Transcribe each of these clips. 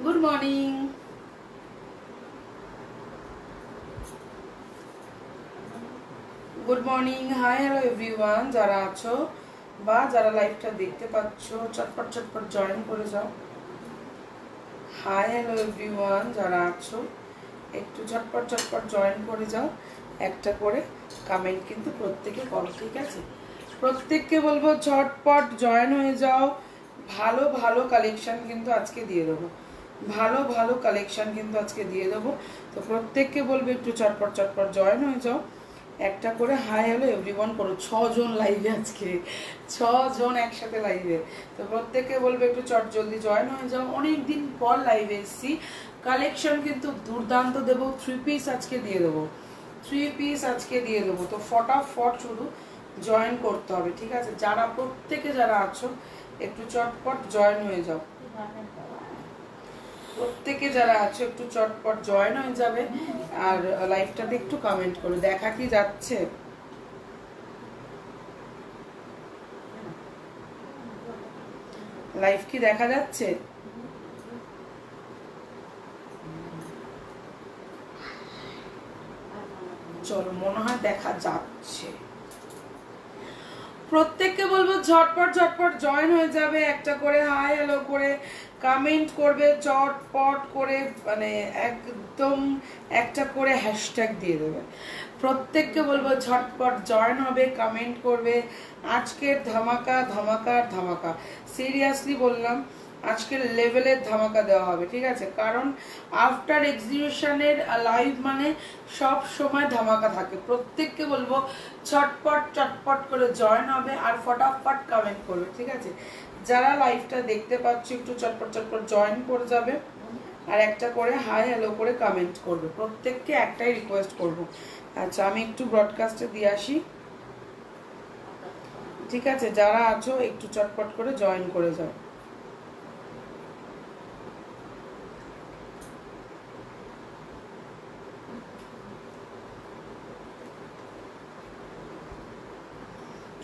Good morning. Good morning, hi hello everyone. যারা আছো বা যারা লাইভটা দেখতে পাচ্ছ চটপট চটপট জয়েন করে যাও। হাই হ্যালো এভরিওয়ান, যারা আছো একটু চটপট চটপট জয়েন করে যাও। একটা করে কমেন্ট কিন্তু প্রত্যেকে করো, ঠিক আছে? প্রত্যেককে বলবো ঝটপট জয়েন হয়ে যাও। ভালো ভালো কালেকশন কিন্তু আজকে দিয়ে দেবো, ভালো ভালো কালেকশন কিন্তু আজকে দিয়ে দেবো। তো প্রত্যেককে বলবো একটু চটপট চটপট জয়েন হয়ে যাও। একটা করে হাই হ্যালো এভরিওয়ান করো। 6 জন লাইভে আজকে, 6 জন একসাথে লাইভে। তো প্রত্যেককে বলবো একটু চট জলদি জয়েন হয়ে যাও। অনেকদিন পর লাইভে এসেছি, কালেকশন কিন্তু দুর্দান্ত দেবো। 3 পিস আজকে দিয়ে দেবো, 3 পিস আজকে দিয়ে দেবো। তো ফটাফট শুধু জয়েন করতে হবে, ঠিক আছে? যারা প্রত্যেকে যারা আছো একটু চটপট জয়েন হয়ে যাও। প্রত্যেকে যারা আছো একটু চটপট জয়েন হয়ে যাবে। আর লাইভটাতে একটু কমেন্ট করো। দেখা কি যাচ্ছে? লাইভ কি দেখা যাচ্ছে? চলো, মনে হয় দেখা যাচ্ছে। প্রত্যেককে বলবো ঝটপট ঝটপট জয়েন হয়ে যাবে। একটা করে হাই হ্যালো করে কমেন্ট করবে চটপট করে, মানে একদম একটা করে হ্যাশট্যাগ দিয়ে দেবে। প্রত্যেককে বলবো ঝটপট জয়েন হবে, কমেন্ট করবে। আজকের ধামাকা ধামাকা ধামাকা, সিরিয়াসলি বললাম, আজকের লেভেলের ধামাকা দেওয়া হবে, ঠিক আছে? কারণ আফটার এক্সিবিশনের লাইভ মানে সব সময় ধামাকা থাকে। প্রত্যেককে বলবো চটপট চটপট করে জয়েন হবে আর ফটাফট কমেন্ট করবে, ঠিক আছে? যারা লাইভটা দেখতে পাচ্ছ একটু চটপট চটপট জয়েন করে যাবে আর একটা করে হাই হ্যালো করে কমেন্ট করবে। প্রত্যেককে একটাই রিকোয়েস্ট করব। আচ্ছা, আমি একটু ব্রডকাস্টে দিয়ে আসি, ঠিক আছে? যারা আছো একটু চটপট করে জয়েন করে যাও।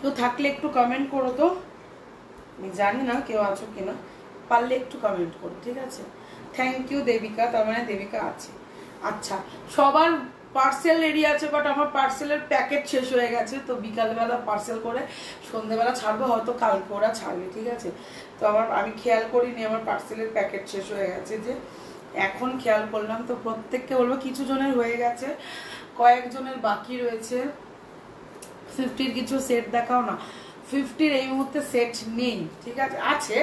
তো থাকলে একটু কমেন্ট করো তো, আমি জানি না কেউ আছো কিনা, পারলে একটু কমেন্ট করো, ঠিক আছে? থ্যাংক ইউ দেবিকা, তার মানে দেবিকা আছে। আচ্ছা, সবার পার্সেল রেডি আছে, বাট আমার পার্সেলের প্যাকেট শেষ হয়ে গেছে। তো বিকালবেলা পার্সেল করে সন্ধ্যেবেলা ছাড়বো, হয়তো কালকে ওরা ছাড়বে, ঠিক আছে? তো আমি খেয়াল করিনি আমার পার্সেলের প্যাকেট শেষ হয়ে গেছে, যে এখন খেয়াল করলাম। তো প্রত্যেককে বলবো কিছু জনের হয়ে গেছে, কয়েকজনের বাকি রয়েছে। 50-র কিছু সেট দেখাও না। 50-র এই মুহূর্তে সেট নেই, ঠিক আছে? আছে,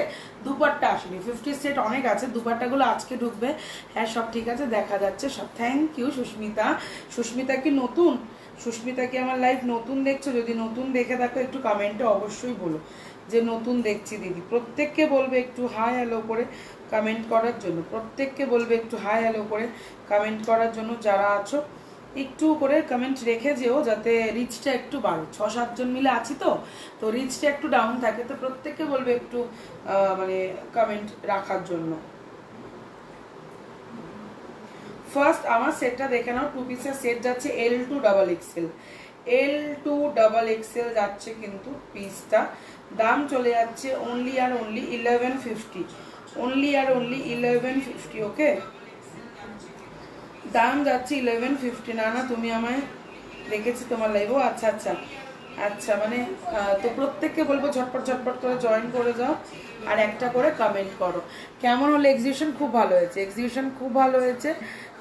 দুপাট্টা আসেনি। 50-র সেট অনেক আছে, দুপাট্টাগুলো আজকে ঢুকবে। হ্যাঁ, সব ঠিক আছে, দেখা যাচ্ছে সব। Thank you Susmita. সুস্মিতা কি নতুন? সুস্মিতা কি আমার লাইভ নতুন দেখছো? যদি নতুন দেখে থাকো একটু কমেন্টে অবশ্যই বলো যে নতুন দেখছি দিদি। প্রত্যেককে বলবে একটু হাই হ্যালো করে কমেন্ট করার জন্য। প্রত্যেককে বলবে একটু হাই হ্যালো করে কমেন্ট করার জন্য। যারা আছো একটু করে কমেন্ট রেখে যেও, যাতে রিচটা একটু বাড়ে। 6-7 জন মিলে আছি, তো রিচটা একটু ডাউন থাকে। তো প্রত্যেককে বলবে একটু মানে কমেন্ট রাখার জন্য। ফার্স্ট আমার সেটটা দেখে নাও। 2 পিসের সেট যাচ্ছে L2 double XL, L2 double XL যাচ্ছে কিন্তু পিসটা। দাম চলে যাচ্ছে অনলি আর অনলি 1150, অনলি আর অনলি 1150। ওকে, দাম যাচ্ছে 1150। না না, তুমি আমায় দেখেছি তোমার লাইভ। আচ্ছা আচ্ছা আচ্ছা, মানে তো প্রত্যেককে বলবো ঝটপট ঝটপট করে জয়েন করে যাও আর একটা করে কমেন্ট করো। কেমন হলো এক্সিবিশন? খুব ভালো হয়েছে, এক্সিবিশন খুব ভালো হয়েছে,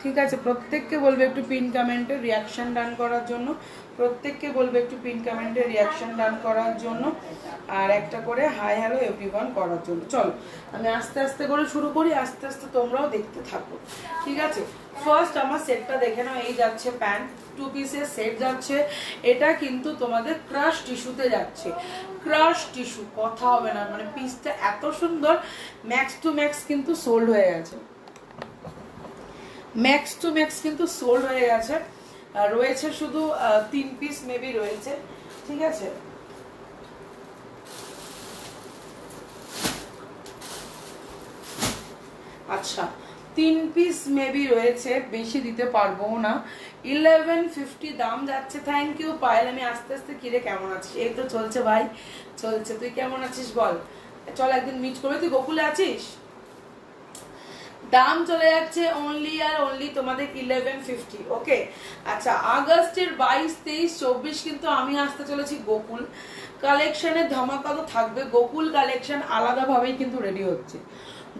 ঠিক আছে? প্রত্যেককে বলবে একটু পিন কমেন্টে রিয়াকশন ডান করার জন্য। প্রত্যেককে বলবে একটু পিন কমেন্টে রিয়াকশন ডান করার জন্য আর একটা করে হাই হ্যালো এভরিওয়ান করার জন্য। চলো, আমি আস্তে আস্তে করে শুরু করি, আস্তে আস্তে তোমরাও দেখতে থাকো, ঠিক আছে? ফার্স্ট আমার সেটটা দেখে নাও। এই যাচ্ছে প্যান্ট, 2 পিসের সেট যাচ্ছে। এটা কিন্তু তোমাদের ক্রাশ টিস্যুতে যাচ্ছে, ক্রাশ টিস্যু, কথা হবে না। মানে পিসটা এত সুন্দর, ম্যাক্স টু ম্যাক্স কিন্তু সোল্ড হয়ে গেছে, ম্যাক্স টু ম্যাক্স কিন্তু সোল্ড হয়ে গেছে। রয়েছে শুধু 3 পিস মেবি রয়েছে, ঠিক আছে? আচ্ছা, 3 পিস মেবি রয়েছে, বেশি দিতে পারবো না। 1150 দাম যাচ্ছে। Thank you Payel. আমি আস্তে আস্তে, কিরে কেমন আছিস? এই তো চলছে ভাই, চলছে। তুই কেমন আছিস বল? চল একদিন মিট করবে। তুই গোকুলে আছিস? দাম চলে যাচ্ছে অনলি আর অনলি তোমাদের 1150। ওকে, আচ্ছা আগস্টের 22, 23, 24 কিন্তু আমি আসতে চলেছি গোকুল কালেকশনের ধামাকা তো থাকবে। গোকুল কালেকশন আলাদাভাবেই কিন্তু রেডি হচ্ছে।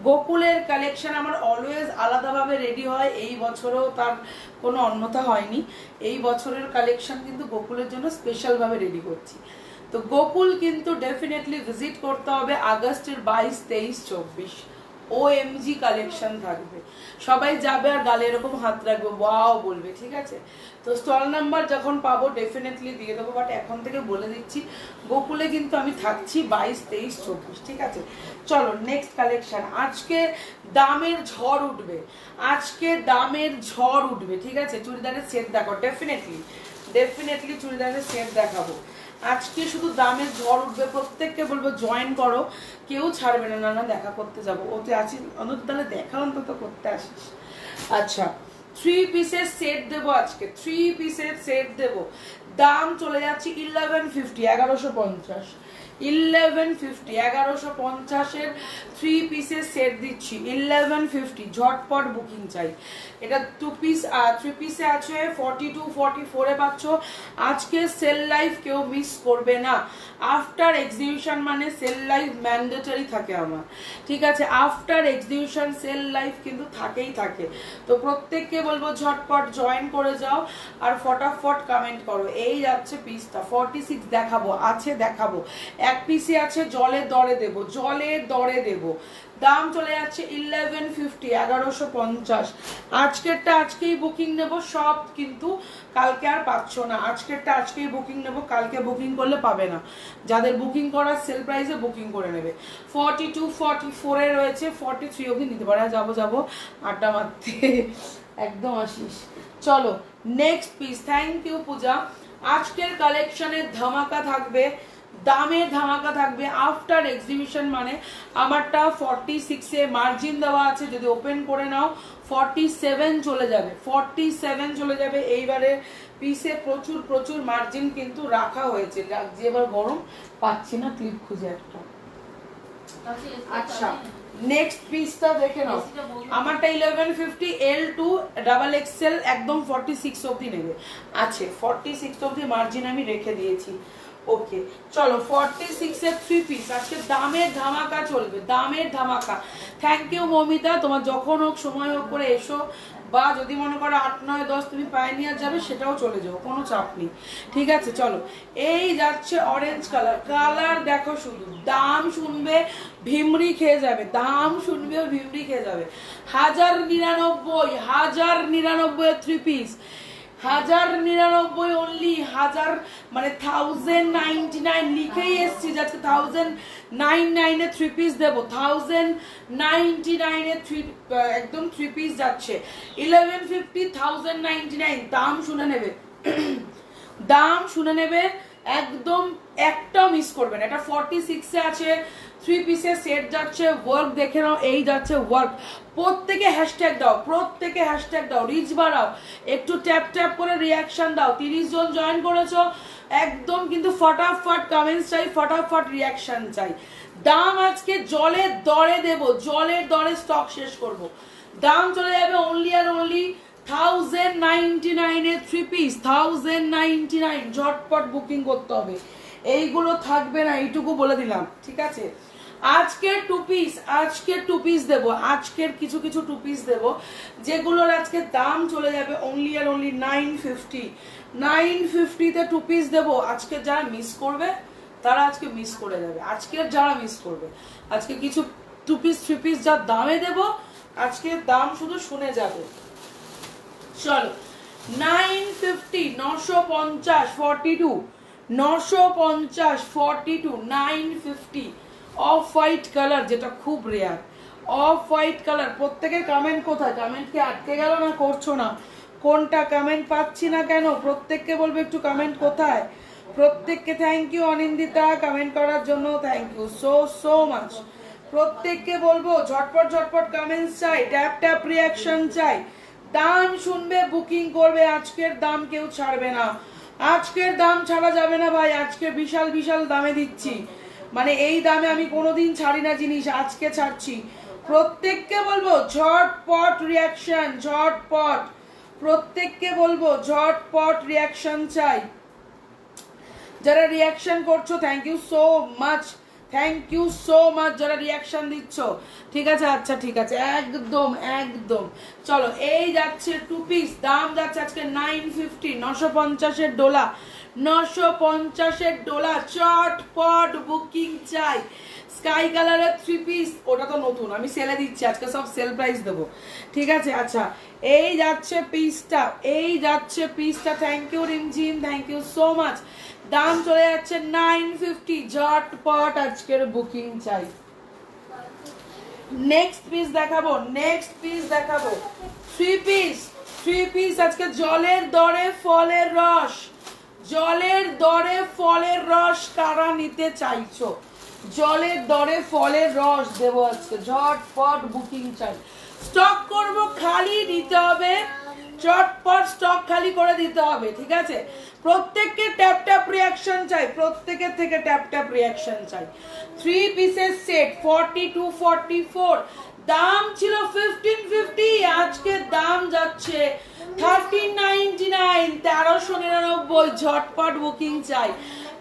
গোকুলের কালেকশন আমার অলওয়েজ আলাদাভাবে রেডি হয়, এই বছরও তার কোনো অন্যথা হয়নি। এই বছরের কালেকশন কিন্তু গোকুলের জন্য স্পেশালভাবে রেডি করছি। তো গোকুল কিন্তু ডেফিনেটলি ভিজিট করতে হবে আগস্টের 22, 23, 24। OMG কালেকশন থাকবে, সবাই যাবে আর গালে এরকম হাত রাখবে, ওয়াও বলবে, ঠিক আছে। তো স্টল নাম্বার যখন পাবো ডেফিনেটলি দিয়ে দেবো, বাট এখন থেকে বলে দিচ্ছি গোকুলে কিন্তু আমি থাকছি 22, 23, 24, ঠিক আছে। চলো নেক্সট কালেকশন। আজকে দামের ঝড় উঠবে, আজকে দামের ঝড় উঠবে, ঠিক আছে। চুড়িদারের সেট দেখো, ডেফিনেটলি চুড়িদারের সেট দেখাবো আজকে, শুধু দামের ঝড় উঠবে। প্রত্যেককে বলবো জয়েন করো, কেউ ছাড়বে না। না দেখা করতে যাবো, ওতে আছি অন্তত, তাহলে দেখা অন্তত করতে আসিস। আচ্ছা 3 পিসের সেট দেবো আজকে, 3 পিসের সেট দেবো। দাম চলে যাচ্ছে 1150, 1150, 1150, 1150 এর 3 পিসের সেট দিচ্ছি 1150। ঝটপট বুকিং চাই। এটা 2 পিস 3 পিসে আছে 42, 44 এ পাচ্ছ। আজকে সেল লাইভ কেউ মিস করবে না। আফটার এক্সিবিশন মানে সেল লাইভ ম্যান্ডেটরি থাকে আমার, ঠিক আছে। আফটার এক্সিবিশন সেল লাইভ কিন্তু থাকেই থাকে। তো প্রত্যেককে বলবো ঝটপট জয়েন করে যাও আর ফটাফট কমেন্ট করো। এই যাচ্ছে পিসটা 46 দেখাবো, আছে দেখাবো। এক পিসে আছে জলের দরে দেবো, জলের দরে দেবো। দাম চলে যাচ্ছে 1150, 1150। আজকেরটা আজকেই বুকিং নেব, সব কিন্তু কালকে আর পাচ্ছ না। আজকেরটা আজকেই বুকিং নেব, কালকে বুকিং করলে পাবে না। যাদের বুকিং করার সেল প্রাইসে বুকিং করে নেবে। 42, 44 এ রয়েছে, 43 অবধি নিতে পারে। যাবো আড্ডা মারতে, একদম আসিস। চলো নেক্সট পিস। থ্যাংক ইউ পূজা। আজকের কালেকশনের ধামাকা থাকবে, দামের ধামাকা থাকবে। আফটার এক্সিবিশন মানে আমারটা 46 এ মার্জিন দেওয়া আছে, যদি ওপেন করে নাও 47 চলে যাবে, 47 চলে যাবে। এইবারে পিসে প্রচুর মার্জিন কিন্তু রাখা হয়েছে। যে এবার গরম পাচ্ছি না, ক্লিপ খুঁজে একটা। আচ্ছা নেক্সট পিসটা দেখে নাও। আমারটা 1150, L2 ডাবল XL একদম 46 অবধি নেবে, আছে 46 অবধি মার্জিন আমি রেখে দিয়েছি। ওকে চলো 46 এর 3 পিস আজকে দামের ধামাকা চলবে, দামের ধামাকা। থ্যাংক ইউ মমিতা, তোমার যখন হোক সময় হোক করে এসো, বা যদি মনে করো 8, 9, 10 তুমি পাইনিয়ার যাবে সেটাও চলে যাও, কোনো চাপ নেই, ঠিক আছে। চলো এই যাচ্ছে অরেঞ্জ কালার, কালার দেখো শুধু, দাম শুনবে ভিমরি খেয়ে যাবে, দাম শুনবে ভিমরি খেয়ে যাবে। 1099, 1099 3 পিস, 1099 অনলি, 1000 মানে 1099 লিখেই এসছি, যাচ্ছে 1099 এ 3 পিস দেবো, 1099 এ একদম 3 পিস যাচ্ছে 1150, 1099। দাম শুনে নেবে, দাম শুনে নেবে, একদম একটা মিস করবে না। এটা 46 এ আছে, 3 পিসের সেট যাচ্ছে। ওয়ার্ক দেখে নাও, এই যাচ্ছে ওয়ার্ক। প্রত্যেকে হ্যাশট্যাগ দাও, প্রত্যেকে হ্যাশট্যাগ দাও, রিচ বাড়াও, একটু ট্যাপ করে রিয়াকশন দাও। 30 জন জয়েন করেছো, একদম কিন্তু ফটাফট কমেন্টস চাই, ফটাফট রিয়াকশন চাই। দাম আজকে জলের দরে দেব, জলের দরে স্টক শেষ করব। দাম চলে যাবে অনলি আর অনলি 1099 এর 3 পিস, 1099। ঝটপট বুকিং করতে হবে, এইগুলো থাকবে না, এইটুকু বলে দিলাম, ঠিক আছে। আজকে 2 পিস, আজকে 2 পিস দেবো, আজকের কিছু 2 পিস দেবো, যেগুলোর আজকে দাম চলে যাবে অনলি আর অনলি 950। 950 তে 2 পিস দেবো। আজকে যারা মিস করবে তারা আজকে মিস করে যাবে, আজকের যারা মিস করবে আজকে কিছু 2 পিস 3 পিস যা দামে দেবো, আজকে দাম শুধু শুনে যাবে। চলো 950, 950, 42, 950, 42, 950। অফ হোয়াইট কালার, যেটা খুব রেয়ার, অফ হোয়াইট কালার। প্রত্যেকের কমেন্ট কোথায়? কমেন্ট কি আটকে গেল না করছো না? কোনটা কমেন্ট পাচ্ছি না কেন? প্রত্যেককে বলবো একটু কমেন্ট কোথায়। প্রত্যেককে থ্যাংক ইউ অনিন্দিতা কমেন্ট করার জন্য, থ্যাংক ইউ সো মাচ। প্রত্যেককে বলবো ঝটপট কমেন্টস চাই, ট্যাপ রিয়াকশন চাই। দাম শুনবে বুকিং করবে, আজকের দাম কেউ ছাড়বে না, আজকের দাম ছাড়া যাবে না ভাই। আজকে বিশাল দামে দিচ্ছি, মানে এই দামে আমি কোনোদিন ছাড়ি না জিনিস, আজকে ছাড়ছি। প্রত্যেককে বলবো ঝটপট রিয়াকশন, ঝটপট প্রত্যেককে বলবো ঝটপট রিয়াকশন চাই। যারা রিয়াকশন করছো thank you so much, thank you so much যারা রিয়াকশন দিচ্ছ। ঠিক আছে, আচ্ছা ঠিক আছে, একদম একদম। চলো এই যাচ্ছে 2 পিস, দাম যাচ্ছে আজকে 950, 950-এর ডোলা, 950-এর ডোলা। চটপট বুকিং চাই। স্কাই কালারের 3 পিস, ওটা তো নতুন, আমি সেলে দিচ্ছি আজকে, সব সেল প্রাইস দেবো। ঠিক আছে, আচ্ছা এই যাচ্ছে পিসটা, এই যাচ্ছে পিসটা। Thank you Rimjhim, thank you so much. দাম চলে যাচ্ছে 950, ঝটপট আজকের বুকিং চাই। নেক্সট পিস দেখাবো, নেক্সট পিস দেখাবো 3 পিস, 3 পিস আজকে জলের দরে ফলের রস, জলের দরে ফলের রস কারা নিতে চাইছো? জলের দরে ফলের রস দেবো আজকে, ঝটপট বুকিং চাই। স্টক করব, খালি দিতে হবে, চটপট স্টক খালি করে দিতে হবে। ঠিক আছে, প্রত্যেককে ট্যাপ ট্যাপ রিয়াকশন চাই, প্রত্যেকের থেকে ট্যাপ ট্যাপ রিয়াকশন চাই। 3 পিসের সেট 4244, দাম ছিল 1550, আজকে দাম যাচ্ছে 1399, 1399। ঝটপট বুকিং চাই।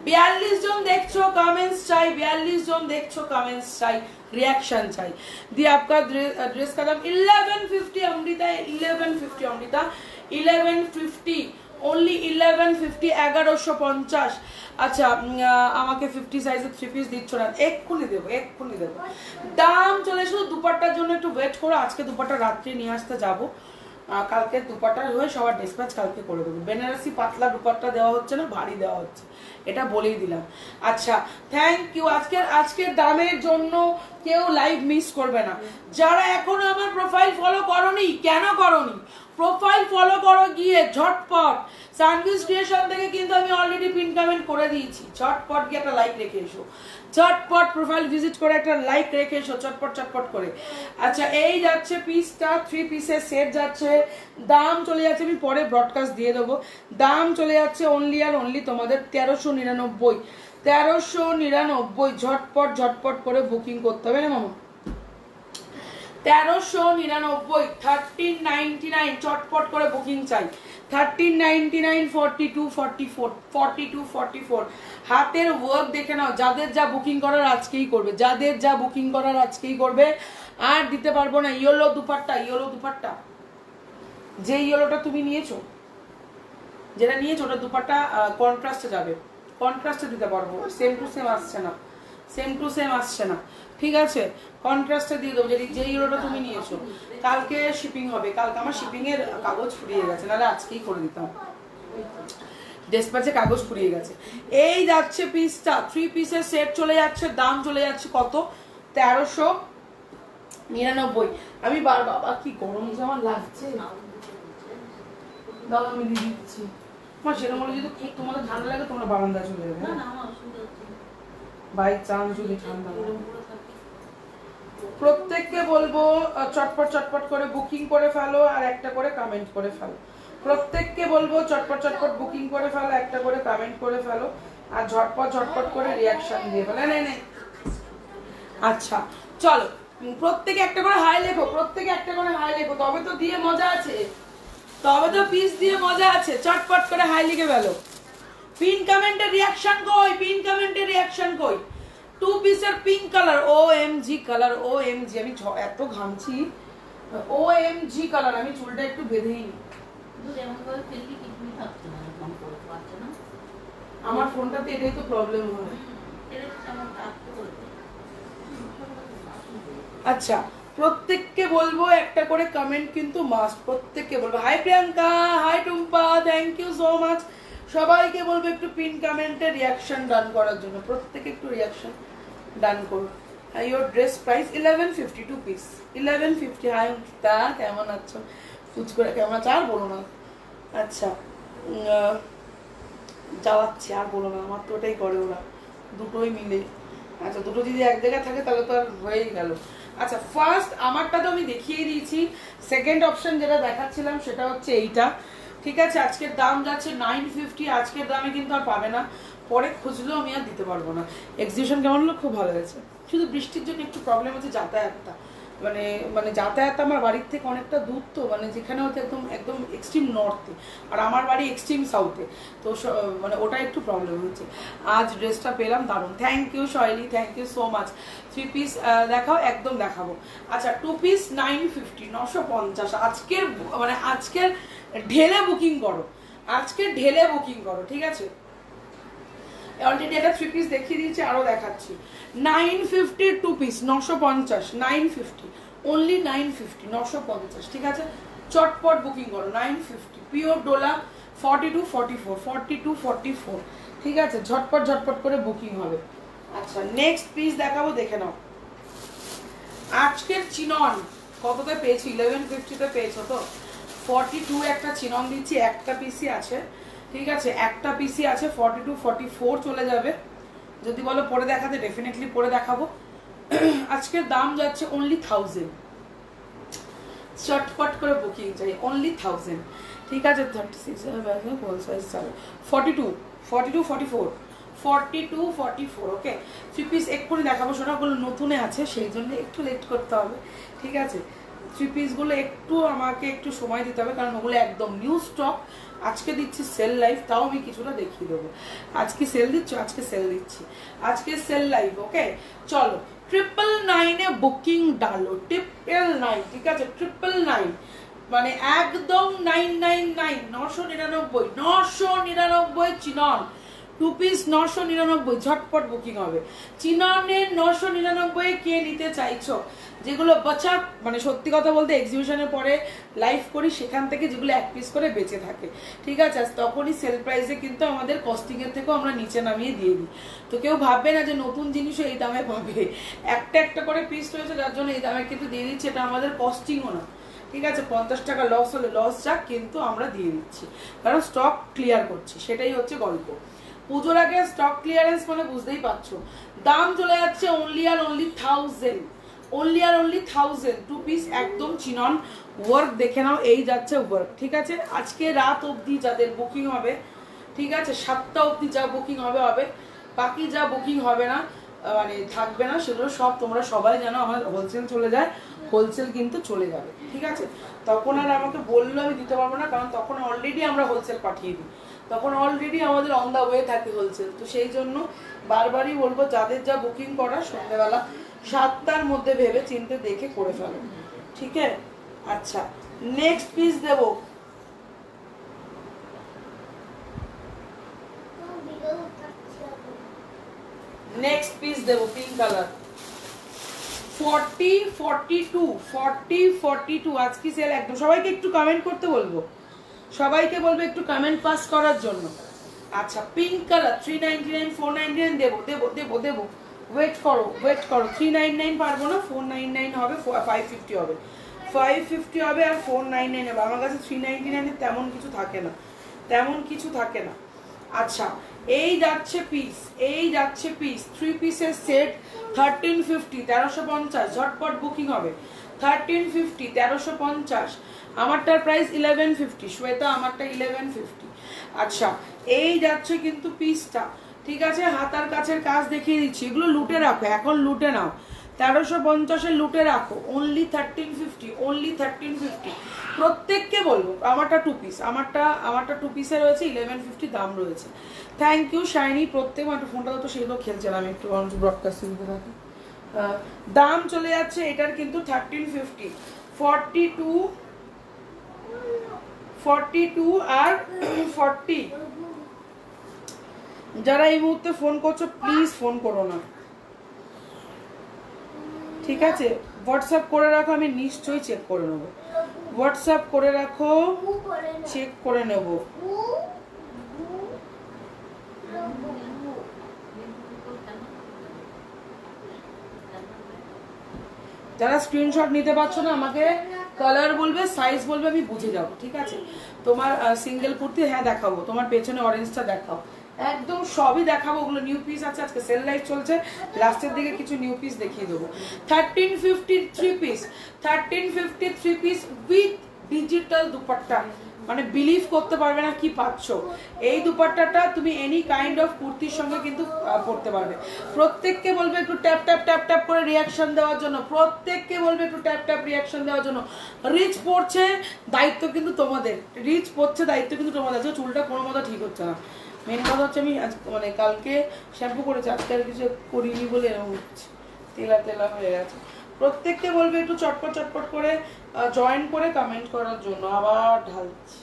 42 জন দেখছো কমেন্টস চাই, 42 জন দেখছো কমেন্টস চাই, रिएक्शन चाहिए। दी आपका ड्रेस का दाम 1150 अमृता, 1150 अमृता, 1150 ओनली 1150, 1150। আচ্ছা আমাকে 50 সাইজের 3 পিস দিচ্ছ না, এক্ষুনি দেবো, এক্ষুনি দেবো। দাম চলে শুধু দুপাট্টার জন্য একটু ওয়েট করো, আজকে দুপাট্টা রাত্রে নিয়ে আসতে যাবো, কালকে দুপাট্টা হয়ে সবার ডিসপ্যাচ কালকে করে দেবো। বেনারসি পাতলা দুপাট্টা দেওয়া হচ্ছে না, ভারী দেওয়া হচ্ছে, এটা বলেই দিলাম। আচ্ছা থ্যাংক ইউ। আজকের দামের জন্য কেউ লাইভ মিস করবে না। যারা এখনো আমার প্রোফাইল ফলো করোনি, কেন করোনি? প্রোফাইল ফলো করো গিয়ে ঝটপট। সানভিস ক্রিয়েশন থেকে কিন্তু আমি অলরেডি পিন কমেন্ট করে দিয়েছি, ঝটপট গিয়ে একটা লাইক রেখে এসো, ঝটপট প্রোফাইল ভিজিট করে একটা লাইক রেখে এসো, চটপট চটপট করে। আচ্ছা এই যাচ্ছে পিসটা, 3 পিসের সেট যাচ্ছে, দাম চলে যাচ্ছে, আমি পরে ব্রডকাস্ট দিয়ে দেবো, দাম চলে যাচ্ছে অনলি আর অনলি তোমাদের 1399, 1399। ঝটপট ঝটপট করে বুকিং করতে হবে না মামা, 1399, 1399, চটপট করে বুকিং চাই। 1399, 4244, 4244। হাতের ওয়ার্ক দেখে নাও, যাদের যা বুকিং করার আজকেই করবে, যাদের যা বুকিং করার আজকেই করবে, আর দিতে পারবো না। ইয়েলো দুপাট্টা, ইয়েলো দুপাট্টা, যে ইয়েলোটা তুমি নিয়েছো, যেটা নিয়েছো ওটা দুপাট্টা কন্ট্রাস্টে যাবে, কন্ট্রাস্টে দিতে পারবো, সেম টু সেম আসছে না, সেম টু সেম আসছে না। ঠিক আছে, কন্ট্রাস্টে দিয়ে দেবো। যে ইয়েলোটা তুমি নিয়েছো, কালকে শিপিং হবে, কালকে আমার শিপিং এর কাগজ ফুরিয়ে গেছে, নাহলে আজকেই করে দিতাম, ডেসপ্যাচে কাগজ ফুরিয়ে গেছে। এই যাচ্ছে পিসটা, 3 পিসের সেট চলে যাচ্ছে, দাম চলে যাচ্ছে কত? 1399। আমি বাবা কি গরম যে আমার লাগছে, দাও আমি দিয়ে দিচ্ছি। আমার সেরকম হলে যদি খুব তোমাদের ঠান্ডা লাগে তোমরা বারান্দা চলে যাবে, বাই চান্স যদি ঠান্ডা লাগে। প্রত্যেককে বলবো চটপট চটপট করে বুকিং করে ফেলো আর একটা করে কমেন্ট করে ফেলো। প্রত্যেককে বলবো চটপট চটপট বুকিং করে ফেলো, একটা করে কমেন্ট করে ফেলো, আর ঝটপট ঝটপট করে রিয়াকশন দিয়ে ফেলো। নে আচ্ছা চলো, প্রত্যেকে একটা করে হাই লেখো, প্রত্যেকে একটা করে হাই লেখো, তবে তো দিয়ে মজা আছে, তবে তো পিস দিয়ে মজা আছে। চটপট করে হাই লিখে ফেলো। পিন কমেন্টের রিয়াকশন কই? পিন কমেন্টের রিয়াকশন কই? 2 পিসের pink colour, OMG colour, OMG। আমি এত ঘামছি, OMG কালার। আমি চুলটা একটু বেঁধেই নি, আমার ফোনটাতে এটাই তো প্রবলেম হয়। আচ্ছা প্রত্যেককে বলবো একটা করে কমেন্ট কিন্তু মাস্ট, প্রত্যেককে বলবো। Hi Priyanka, hi Tumpa, thank you so much. সবাইকে বলবো একটু পিন কমেন্টে রিয়াকশন ডান করার জন্য, প্রত্যেকে একটু রিয়াকশন ডান করুন। Your dress price 1150, 2 piece 1150। Hi তা কেমন আছো? কুচ করে কেমন আছো? আর বলো না। আচ্ছা জ্বালাচ্ছি, আর বলো না, আমার তো ওটাই করে ওরা, দুটোই মিলে। আচ্ছা দুটো যদি এক জায়গায় থাকে তাহলে তো আর হয়েই গেল। আচ্ছা ফার্স্ট আমারটা তো আমি দেখিয়ে দিয়েছি, সেকেন্ড অপশন যেটা দেখাচ্ছিলাম সেটা হচ্ছে এইটা। ঠিক আছে, আজকের দাম যাচ্ছে 950, আজকের দামে কিন্তু আর পাবে না, পরে খুঁজলেও আমি আর দিতে পারবো না। এক্সিবিশন কেমন হলো? খুব ভালো হয়েছে, শুধু বৃষ্টির জন্য একটু প্রবলেম হচ্ছে যাতায়াতটা, মানে মানে যাতায়াত আমার বাড়ির থেকে অনেকটা দূর, তো মানে যেখানে হচ্ছে একদম একদম এক্সট্রিম নর্থে, আর আমার বাড়ি এক্সট্রিম সাউথে, তো মানে ওটা একটু প্রবলেম হচ্ছে। আজ ড্রেসটা পেলাম, দারুণ, thank you Shaili, thank you so much. 3 piece দেখাও, একদম দেখাবো। আচ্ছা 2 পিস 950, 950। আজকের মানে আজকের ঢেলে বুকিং করো, আজকের ঢেলে বুকিং করো, ঠিক আছে? অলরেডি এটা 3 পিস দেখিয়ে দিয়েছি, আরও দেখাচ্ছি। 950 2 পিস, 950, 950 অনলি, 950, 950, ঠিক আছে? চটপট বুকিং করো, 950 পিওর ডোলা, 42 44, 42 44, ঠিক আছে? ঝটপট ঝটপট করে বুকিং হবে। আচ্ছা নেক্সট পিস দেখাবো, দেখে নাও। আজকের চিনন কততে পেয়েছি? 1150-তে পেয়েছো তো? 42 একটা চিনন দিচ্ছি, একটা পিসই আছে, ঠিক আছে? একটা পিসি আছে, 42 44 চলে যাবে। যদি বলো পরে দেখাতে, ডেফিনেটলি পরে দেখাবো। আজকের দাম যাচ্ছে অনলি 1000, চটপট করে বুকিং চাই, অনলি 1000, ঠিক আছে? 36 হোল সাইজ 42 42 44 42 44, ওকে? 3 পিস এক্ষুনি দেখাবো, সোনাগুলো নতুনে আছে সেই জন্য একটু লেট করতে হবে, ঠিক আছে? 3 পিসগুলো একটু আমাকে একটু সময় দিতে হবে, কারণ ওগুলো একদম নিউ স্টক। আজকে দিচ্ছি সেল লাইভ, তাও আমি কিছুটা দেখিয়ে দেবো। আজকে সেল দিচ্ছ, আজকে সেল দিচ্ছি, আজকে সেল লাইভ, ওকে? চলো 999-এ বুকিং ডালো, 999, ঠিক আছে? 999 মানে একদম 999, 999, 999 চিনন 2 পিস, 999, ঝটপট বুকিং হবে। চিননের 999 কে নিতে চাইছো? যেগুলো বাঁচা, মানে সত্যি কথা বলতে এক্সিবিশনের পরে লাইভ করি, সেখান থেকে যেগুলো 1 পিস করে বেঁচে থাকে, ঠিক আছে? তখনই সেল প্রাইসে কিন্তু আমাদের কস্টিংয়ের থেকেও আমরা নিচে নামিয়ে দিয়ে দিই। তো কেউ ভাববে না যে নতুন জিনিসও এই দামে পাবে, একটা একটা করে পিস রয়েছে যার জন্য এই দামে কিন্তু দিয়ে দিচ্ছি। এটা আমাদের কস্টিংও না, ঠিক আছে? 50 টাকা লস হলে লস যাক, কিন্তু আমরা দিয়ে দিচ্ছি, কারণ স্টক ক্লিয়ার করছি, সেটাই হচ্ছে গল্প। পুজোর আগে স্টক ক্লিয়ারেন্স মানে বুঝতেই পারছো, দাম চলে যাচ্ছে অনলি আর অনলি 1000, অনলি আর অনলি 1000, 2 পিস একদম চিনন। ওয়ার্ক দেখে নাও, এই যাচ্ছে ওয়ার্ক, ঠিক আছে? আজকে রাত অবধি যাদের বুকিং হবে, ঠিক আছে, 7টা অবধি যা বুকিং হবে হবে, বাকি যা বুকিং হবে না, মানে থাকবে না, সেগুলো সব তোমরা সবাই জানো আমার হোলসেল চলে যায়, হোলসেল কিন্তু চলে যাবে, ঠিক আছে? তখন আর আমাকে বললো আমি দিতে পারবো না, কারণ তখন অলরেডি আমরা হোলসেল পাঠিয়ে দিই, তখন অলরেডি আমাদের অন দা ওয়ে থাকে হোলসেল। তো সেই জন্য বারবারই বলবো, যাদের যা বুকিং করা সন্ধ্যেবেলা 7টার মধ্যে ভেবে চিন্তে দেখে করে ফেলো, ঠিক আছে? আচ্ছা নেক্সট পিস দেবো, নেক্সট পিস দেবো পিঙ্ক কালার, 40 42 40 42 আজকে সেল একদম। সবাইকে একটু কমেন্ট করতে বলবো, সবাইকে বলবো একটু কমেন্ট পাস করার জন্য। আচ্ছা পিঙ্ক কালার 399 499 দেবো দেবো দেবো দেবো, ওয়েট করো ওয়েট করো। 399 পারবো না, 499 হবে, 550 হবে, 550 হবে, আর 499 হবে। আমার কাছে 399 তেমন কিছু থাকে না, তেমন কিছু থাকে না। আচ্ছা এই যাচ্ছে পিস, এই যাচ্ছে পিস, 3 পিসের সেট 1350, 1350, ঝটপট বুকিং হবে। 1350, 1350, আমারটার প্রাইস 1150, শ্বেতা আমারটা 1150। আচ্ছা এই যাচ্ছে কিন্তু পিসটা, ঠিক আছে? হাতার কাছের কাজ দেখিয়ে দিচ্ছি, এগুলো লুটে রাখো, এখন লুটে নাও, 1350-এর লুটে রাখো, অনলি 1350, অনলি 1350। প্রত্যেককে বলবো আমারটা 2 পিস, আমারটা 2 পিসে রয়েছে, 1150 দাম রয়েছে। থ্যাংক ইউ শাইনি, প্রত্যেক একটা ফোনটা তো সেগুলো খেলছিলাম একটু, ব্রডকাস্ট দিতে থাকি। দাম চলে যাচ্ছে এটার কিন্তু 1350, 42 42 আর 40। যারা এই মুহূর্তে ফোন করছো প্লিজ ফোন করো না, ঠিক আছে? হোয়াটসঅ্যাপ করে রাখো, আমি নিশ্চয়ই চেক করে নেবো। হোয়াটসঅ্যাপ করে রাখো, চেক করে নেব। যারা স্ক্রিনশট নিতে পারছো না, আমাকে কালার বলবে, সাইজ বলবে, আমি বুঝে যাবো, ঠিক আছে? তোমার সিঙ্গেল কুর্তি হ্যাঁ দেখাবো, তোমার পেছনে অরেঞ্জটা দেখাও, একদম সবই দেখাবো। ওগুলো নিউ পিস আছে, আজকে সেল লাইভ চলছে, লাস্টের দিকে কিছু নিউ পিস দেখিয়ে দেবো। 1350 3 piece, 1350 3 piece with digital dupatta, মানে বিলিভ করতে পারবে না কি পাচ্ছ। এই দুপাট্টাটা তুমি এনি কাইন্ড অফ কুর্তির সঙ্গে কিন্তু পরতে পারবে। প্রত্যেককে বলবে একটু ট্যাপ ট্যাপ ট্যাপ ট্যাপ করে রিয়াকশন দেওয়ার জন্য, প্রত্যেককে বলবে একটু ট্যাপ ট্যাপ রিয়াকশন দেওয়ার জন্য। রিচ পড়ছে দায়িত্ব কিন্তু তোমাদের, রিচ পড়ছে দায়িত্ব কিন্তু তোমাদের। আজকে চুলটা কোনো মতো ঠিক হচ্ছে না, মেন কথা হচ্ছে আমি মানে কালকে শ্যাম্পু করেছি, আজকে আর কিছু করিনি বলে এরকম হচ্ছে, তেলা তেলা হয়ে গেছে। প্রত্যেককে বলবে একটু চটপট চটপট করে জয়েন করে কমেন্ট করার জন্য। আবার ঢালছি।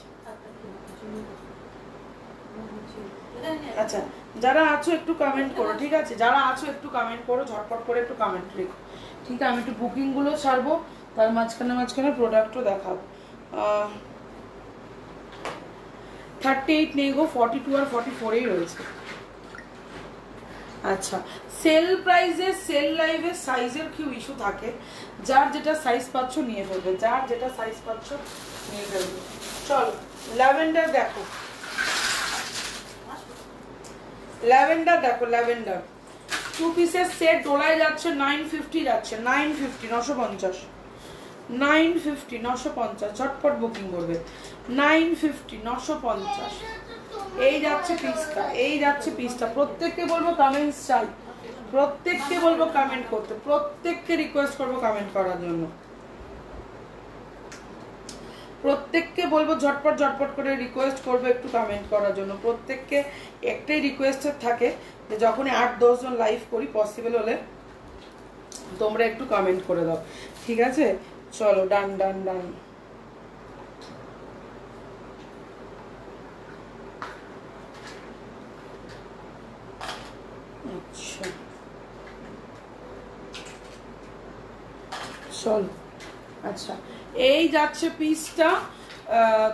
আচ্ছা যারা আছো একটু কমেন্ট করো, ঠিক আছে? যারা আছো একটু কমেন্ট করো, ঝটপট করে একটু কমেন্ট রেখো, ঠিক আছে? আমি একটু বুকিংগুলো ছাড়বো, তার মাঝখানে মাঝখানে প্রোডাক্টও দেখাবো। 38 নেই গো, 42 আর 44এই রয়েছে। আচ্ছা সেল প্রাইসে সেল লাইভে সাইজের কি ইস্যু থাকে, যার যেটা সাইজ পাচ্ছ নিয়ে ফেলবে, যার যেটা সাইজ পাচ্ছ নিয়ে ফেলবে। চলো ল্যাভেন্ডার দেখো, ল্যাভেন্ডার দেখো, ল্যাভেন্ডার 2 পিসের সেট ডোলায় যাচ্ছে 950 যাচ্ছে, 950 950 950 950 ঝটপট বুকিং করবে। 950 950 এই যাচ্ছে পিসটা, এই যাচ্ছে পিসটা। প্রত্যেককে বলবো কমেন্টস চাই, প্রত্যেককে বলবো কমেন্ট করতে, প্রত্যেককে রিকোয়েস্ট করবো কমেন্ট করার জন্য, প্রত্যেককে বলবো ঝটপট ঝটপট করে রিকোয়েস্ট করবো একটু কমেন্ট করার জন্য। প্রত্যেককে একটাই রিকোয়েস্টেড থাকে যে যখনই 8-10 জন লাইভ করি পসিবল হলে তোমরা একটু কমেন্ট করে দাও, ঠিক আছে? চলো ডান ডান ডান। আচ্ছা চলো, আচ্ছা এই যাচ্ছে পিসটা।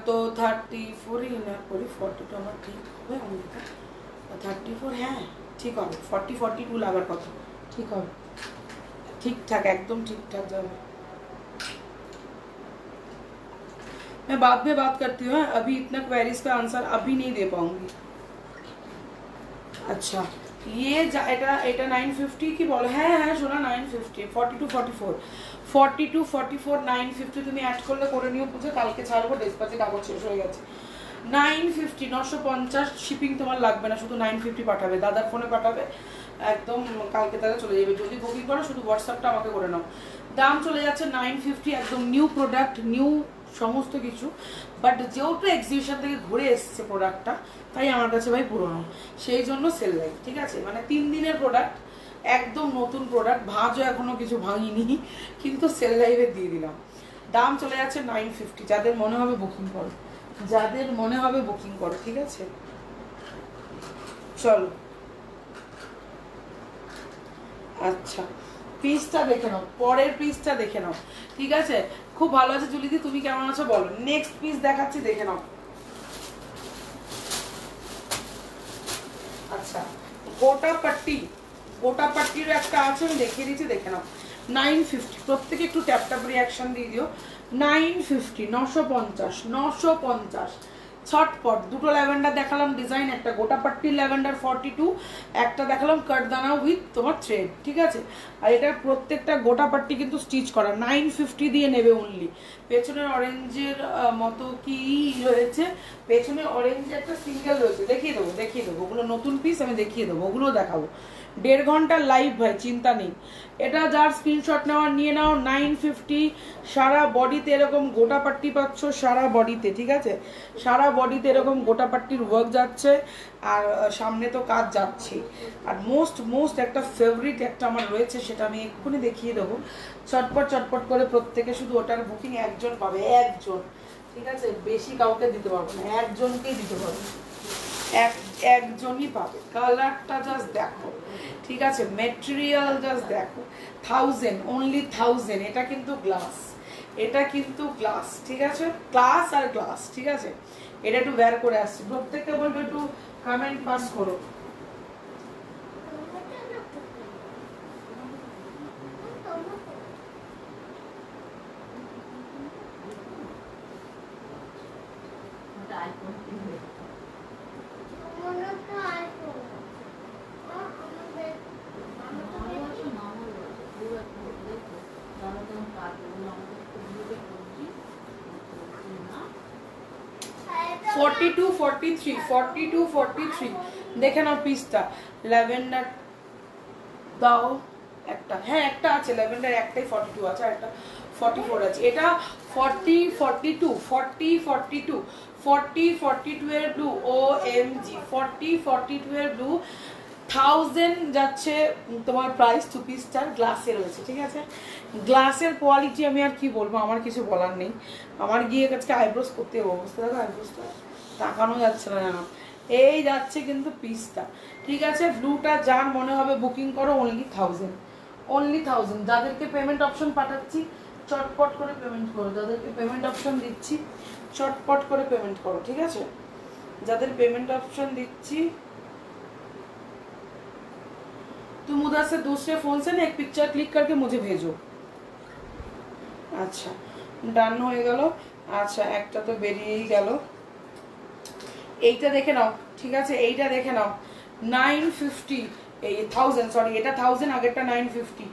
তো 34 না করি 42 আমার ঠিক হবে, আমি 34 হ্যাঁ ঠিক হবে, 42 লাগার কথা, ঠিক হবে, ঠিকঠাক একদম ঠিকঠাক যাবে। मैं बाद में बात करती हूँ, अभी इतना क्वेरीज का आंसर अभी नहीं दे पाऊंगी। अच्छा ये এটা 950 কি বলো? হ্যাঁ হ্যাঁ শোনা 950 42 44 42 44 950 তুমি অ্যাড করলে করে নিও, বুঝে কালকে ছাড়বো, ডেসপাচে কাগজ শেষ হয়ে গেছে। 950 950 শিপিং তোমার লাগবে না, শুধু 950 পাঠাবে, দাদার ফোনে পাঠাবে, একদম কালকে তাহলে চলে যাবে। যদি বুকিং করো শুধু হোয়াটসঅ্যাপটা আমাকে করে নাও। দাম চলে যাচ্ছে 950, একদম নিউ প্রোডাক্ট, নিউ সমস্ত কিছু, বাট যেহেতু এক্সিবিশন থেকে ঘুরে এসছে প্রোডাক্টটা তাই আমার কাছে ভাই পুরোনো, সেই জন্য সেল লাইভ, ঠিক আছে? মানে 3 দিনের প্রোডাক্ট, একদম নতুন প্রোডাক্ট, ভাঁজও এখনো কিছু ভাঙিনি, কিন্তু সেল লাইভে দিয়ে দিলাম। দাম চলে যাচ্ছে 950, যাদের মনে হবে বুকিং করো, যাদের মনে হবে বুকিং করো, ঠিক আছে? চলো আচ্ছা পিসটা দেখে নাও, পরের পিসটা দেখে নাও, ঠিক আছে? খুব ভালো আছে জুলিদি, তুমি কেমন আছো বলো। নেক্সট পিস দেখাচ্ছি, দেখে নাও। আচ্ছা গোটা পাট্টি, গোটা পাট্টিরও একটা আছে, আমি দেখিয়ে দিচ্ছি, দেখে নাও। 950, প্রত্যেকে একটু ট্যাপ ট্যাপ রিয়াকশন দিয়ে দিও। 950 950 950 ছটপট। দুটো ল্যাভেন্ডার দেখালাম ডিজাইন, একটা গোটা পাট্টির ল্যাভেন্ডার 42, একটা দেখালাম কাটদানা উইথ তোমার থ্রেড, ঠিক আছে? আর এটা প্রত্যেকটা গোটা পাট্টি কিন্তু স্টিচ করা। 950 দিয়ে নেবে অনলি। পেছনের অরেঞ্জের মতো কি রয়েছে, পেছনে অরেঞ্জের একটা সিঙ্গেল রয়েছে, দেখিয়ে দেবো দেখিয়ে দেবো, ওগুলো নতুন পিস আমি দেখিয়ে দেবো, ওগুলো দেখাবো। 1.5 ঘন্টার লাইভ ভাই, চিন্তা নেই। এটা যার স্ক্রিনশট নেওয়ার নিয়ে নাও। 950 সারা বডিতে এরকম গোটা পাট্টি পাচ্ছ, সারা বডিতে, ঠিক আছে? সারা বডিতে এরকম গোটা পাট্টির ওয়ার্ক যাচ্ছে, আর সামনে তো কাজ যাচ্ছে। আর মোস্ট একটা ফেভারিট একটা আমার রয়েছে, সেটা আমি এক্ষুনি দেখিয়ে দেবো। চটপট চটপট করে প্রত্যেকে শুধু ওটার বুকিং একজন পাবে, একজন, ঠিক আছে? বেশি কাউকে দিতে পারবো না, একজনকেই দিতে পারবো, একজনই পাবে। কালারটা জাস্ট দেখো, ঠিক আছে? মেটেরিয়াল জাস্ট দেখো, 1000 অনলি 1000। এটা কিন্তু গ্লাস, এটা কিন্তু গ্লাস, ঠিক আছে? গ্লাস আর গ্লাস, ঠিক আছে? এটা একটু বের করে আসছি, প্রত্যেককে বলবো একটু কমেন্ট পাস করো। 42 43 42 43 দেখে নাও পিসটা। ল্যাভেন্ডার দাও একটা, হ্যাঁ একটা আছে ল্যাভেন্ডার, একটাই 42 আছে আর একটা 44 আছে। এটা 40 42 40 42 40 42 এর ব্লু, ও এম জি 40 42 এর ব্লু 1000 যাচ্ছে তোমার প্রাইস। টু পিসটার গ্লাসে রয়েছে, ঠিক আছে। গ্লাসের কোয়ালিটি আমি আর কি বলবো, আমার কিছু বলার নেই। আমার গিয়ে কাছে আইব্রোস করতে হবে, অবস্থা দেখো আইব্রোসটা তাকানো যাচ্ছে না জানো। এই যাচ্ছে কিন্তু পিসটা, ঠিক আছে। ব্লুটা যার মনে হবে বুকিং করো, অনলি 1000, অনলি 1000। যাদেরকে পেমেন্ট অপশন পাঠাচ্ছি চটপট করে পেমেন্ট করো, যাদেরকে পেমেন্ট অপশন দিচ্ছি চটপট করে পেমেন্ট করো, ঠিক আছে। যাদের পেমেंट ऑप्शन দিচ্ছি, तुम उधर से दूसरे फोन से ना एक पिक्चर क्लिक करके मुझे भेजो। अच्छा ডান হয়ে গেল। আচ্ছা একটা তো বেরিয়েই গেল, এইটা দেখে নাও, ঠিক আছে। এইটা দেখে নাও 950, এই 1000 সরি, এটা 1000 আগেরটা 950।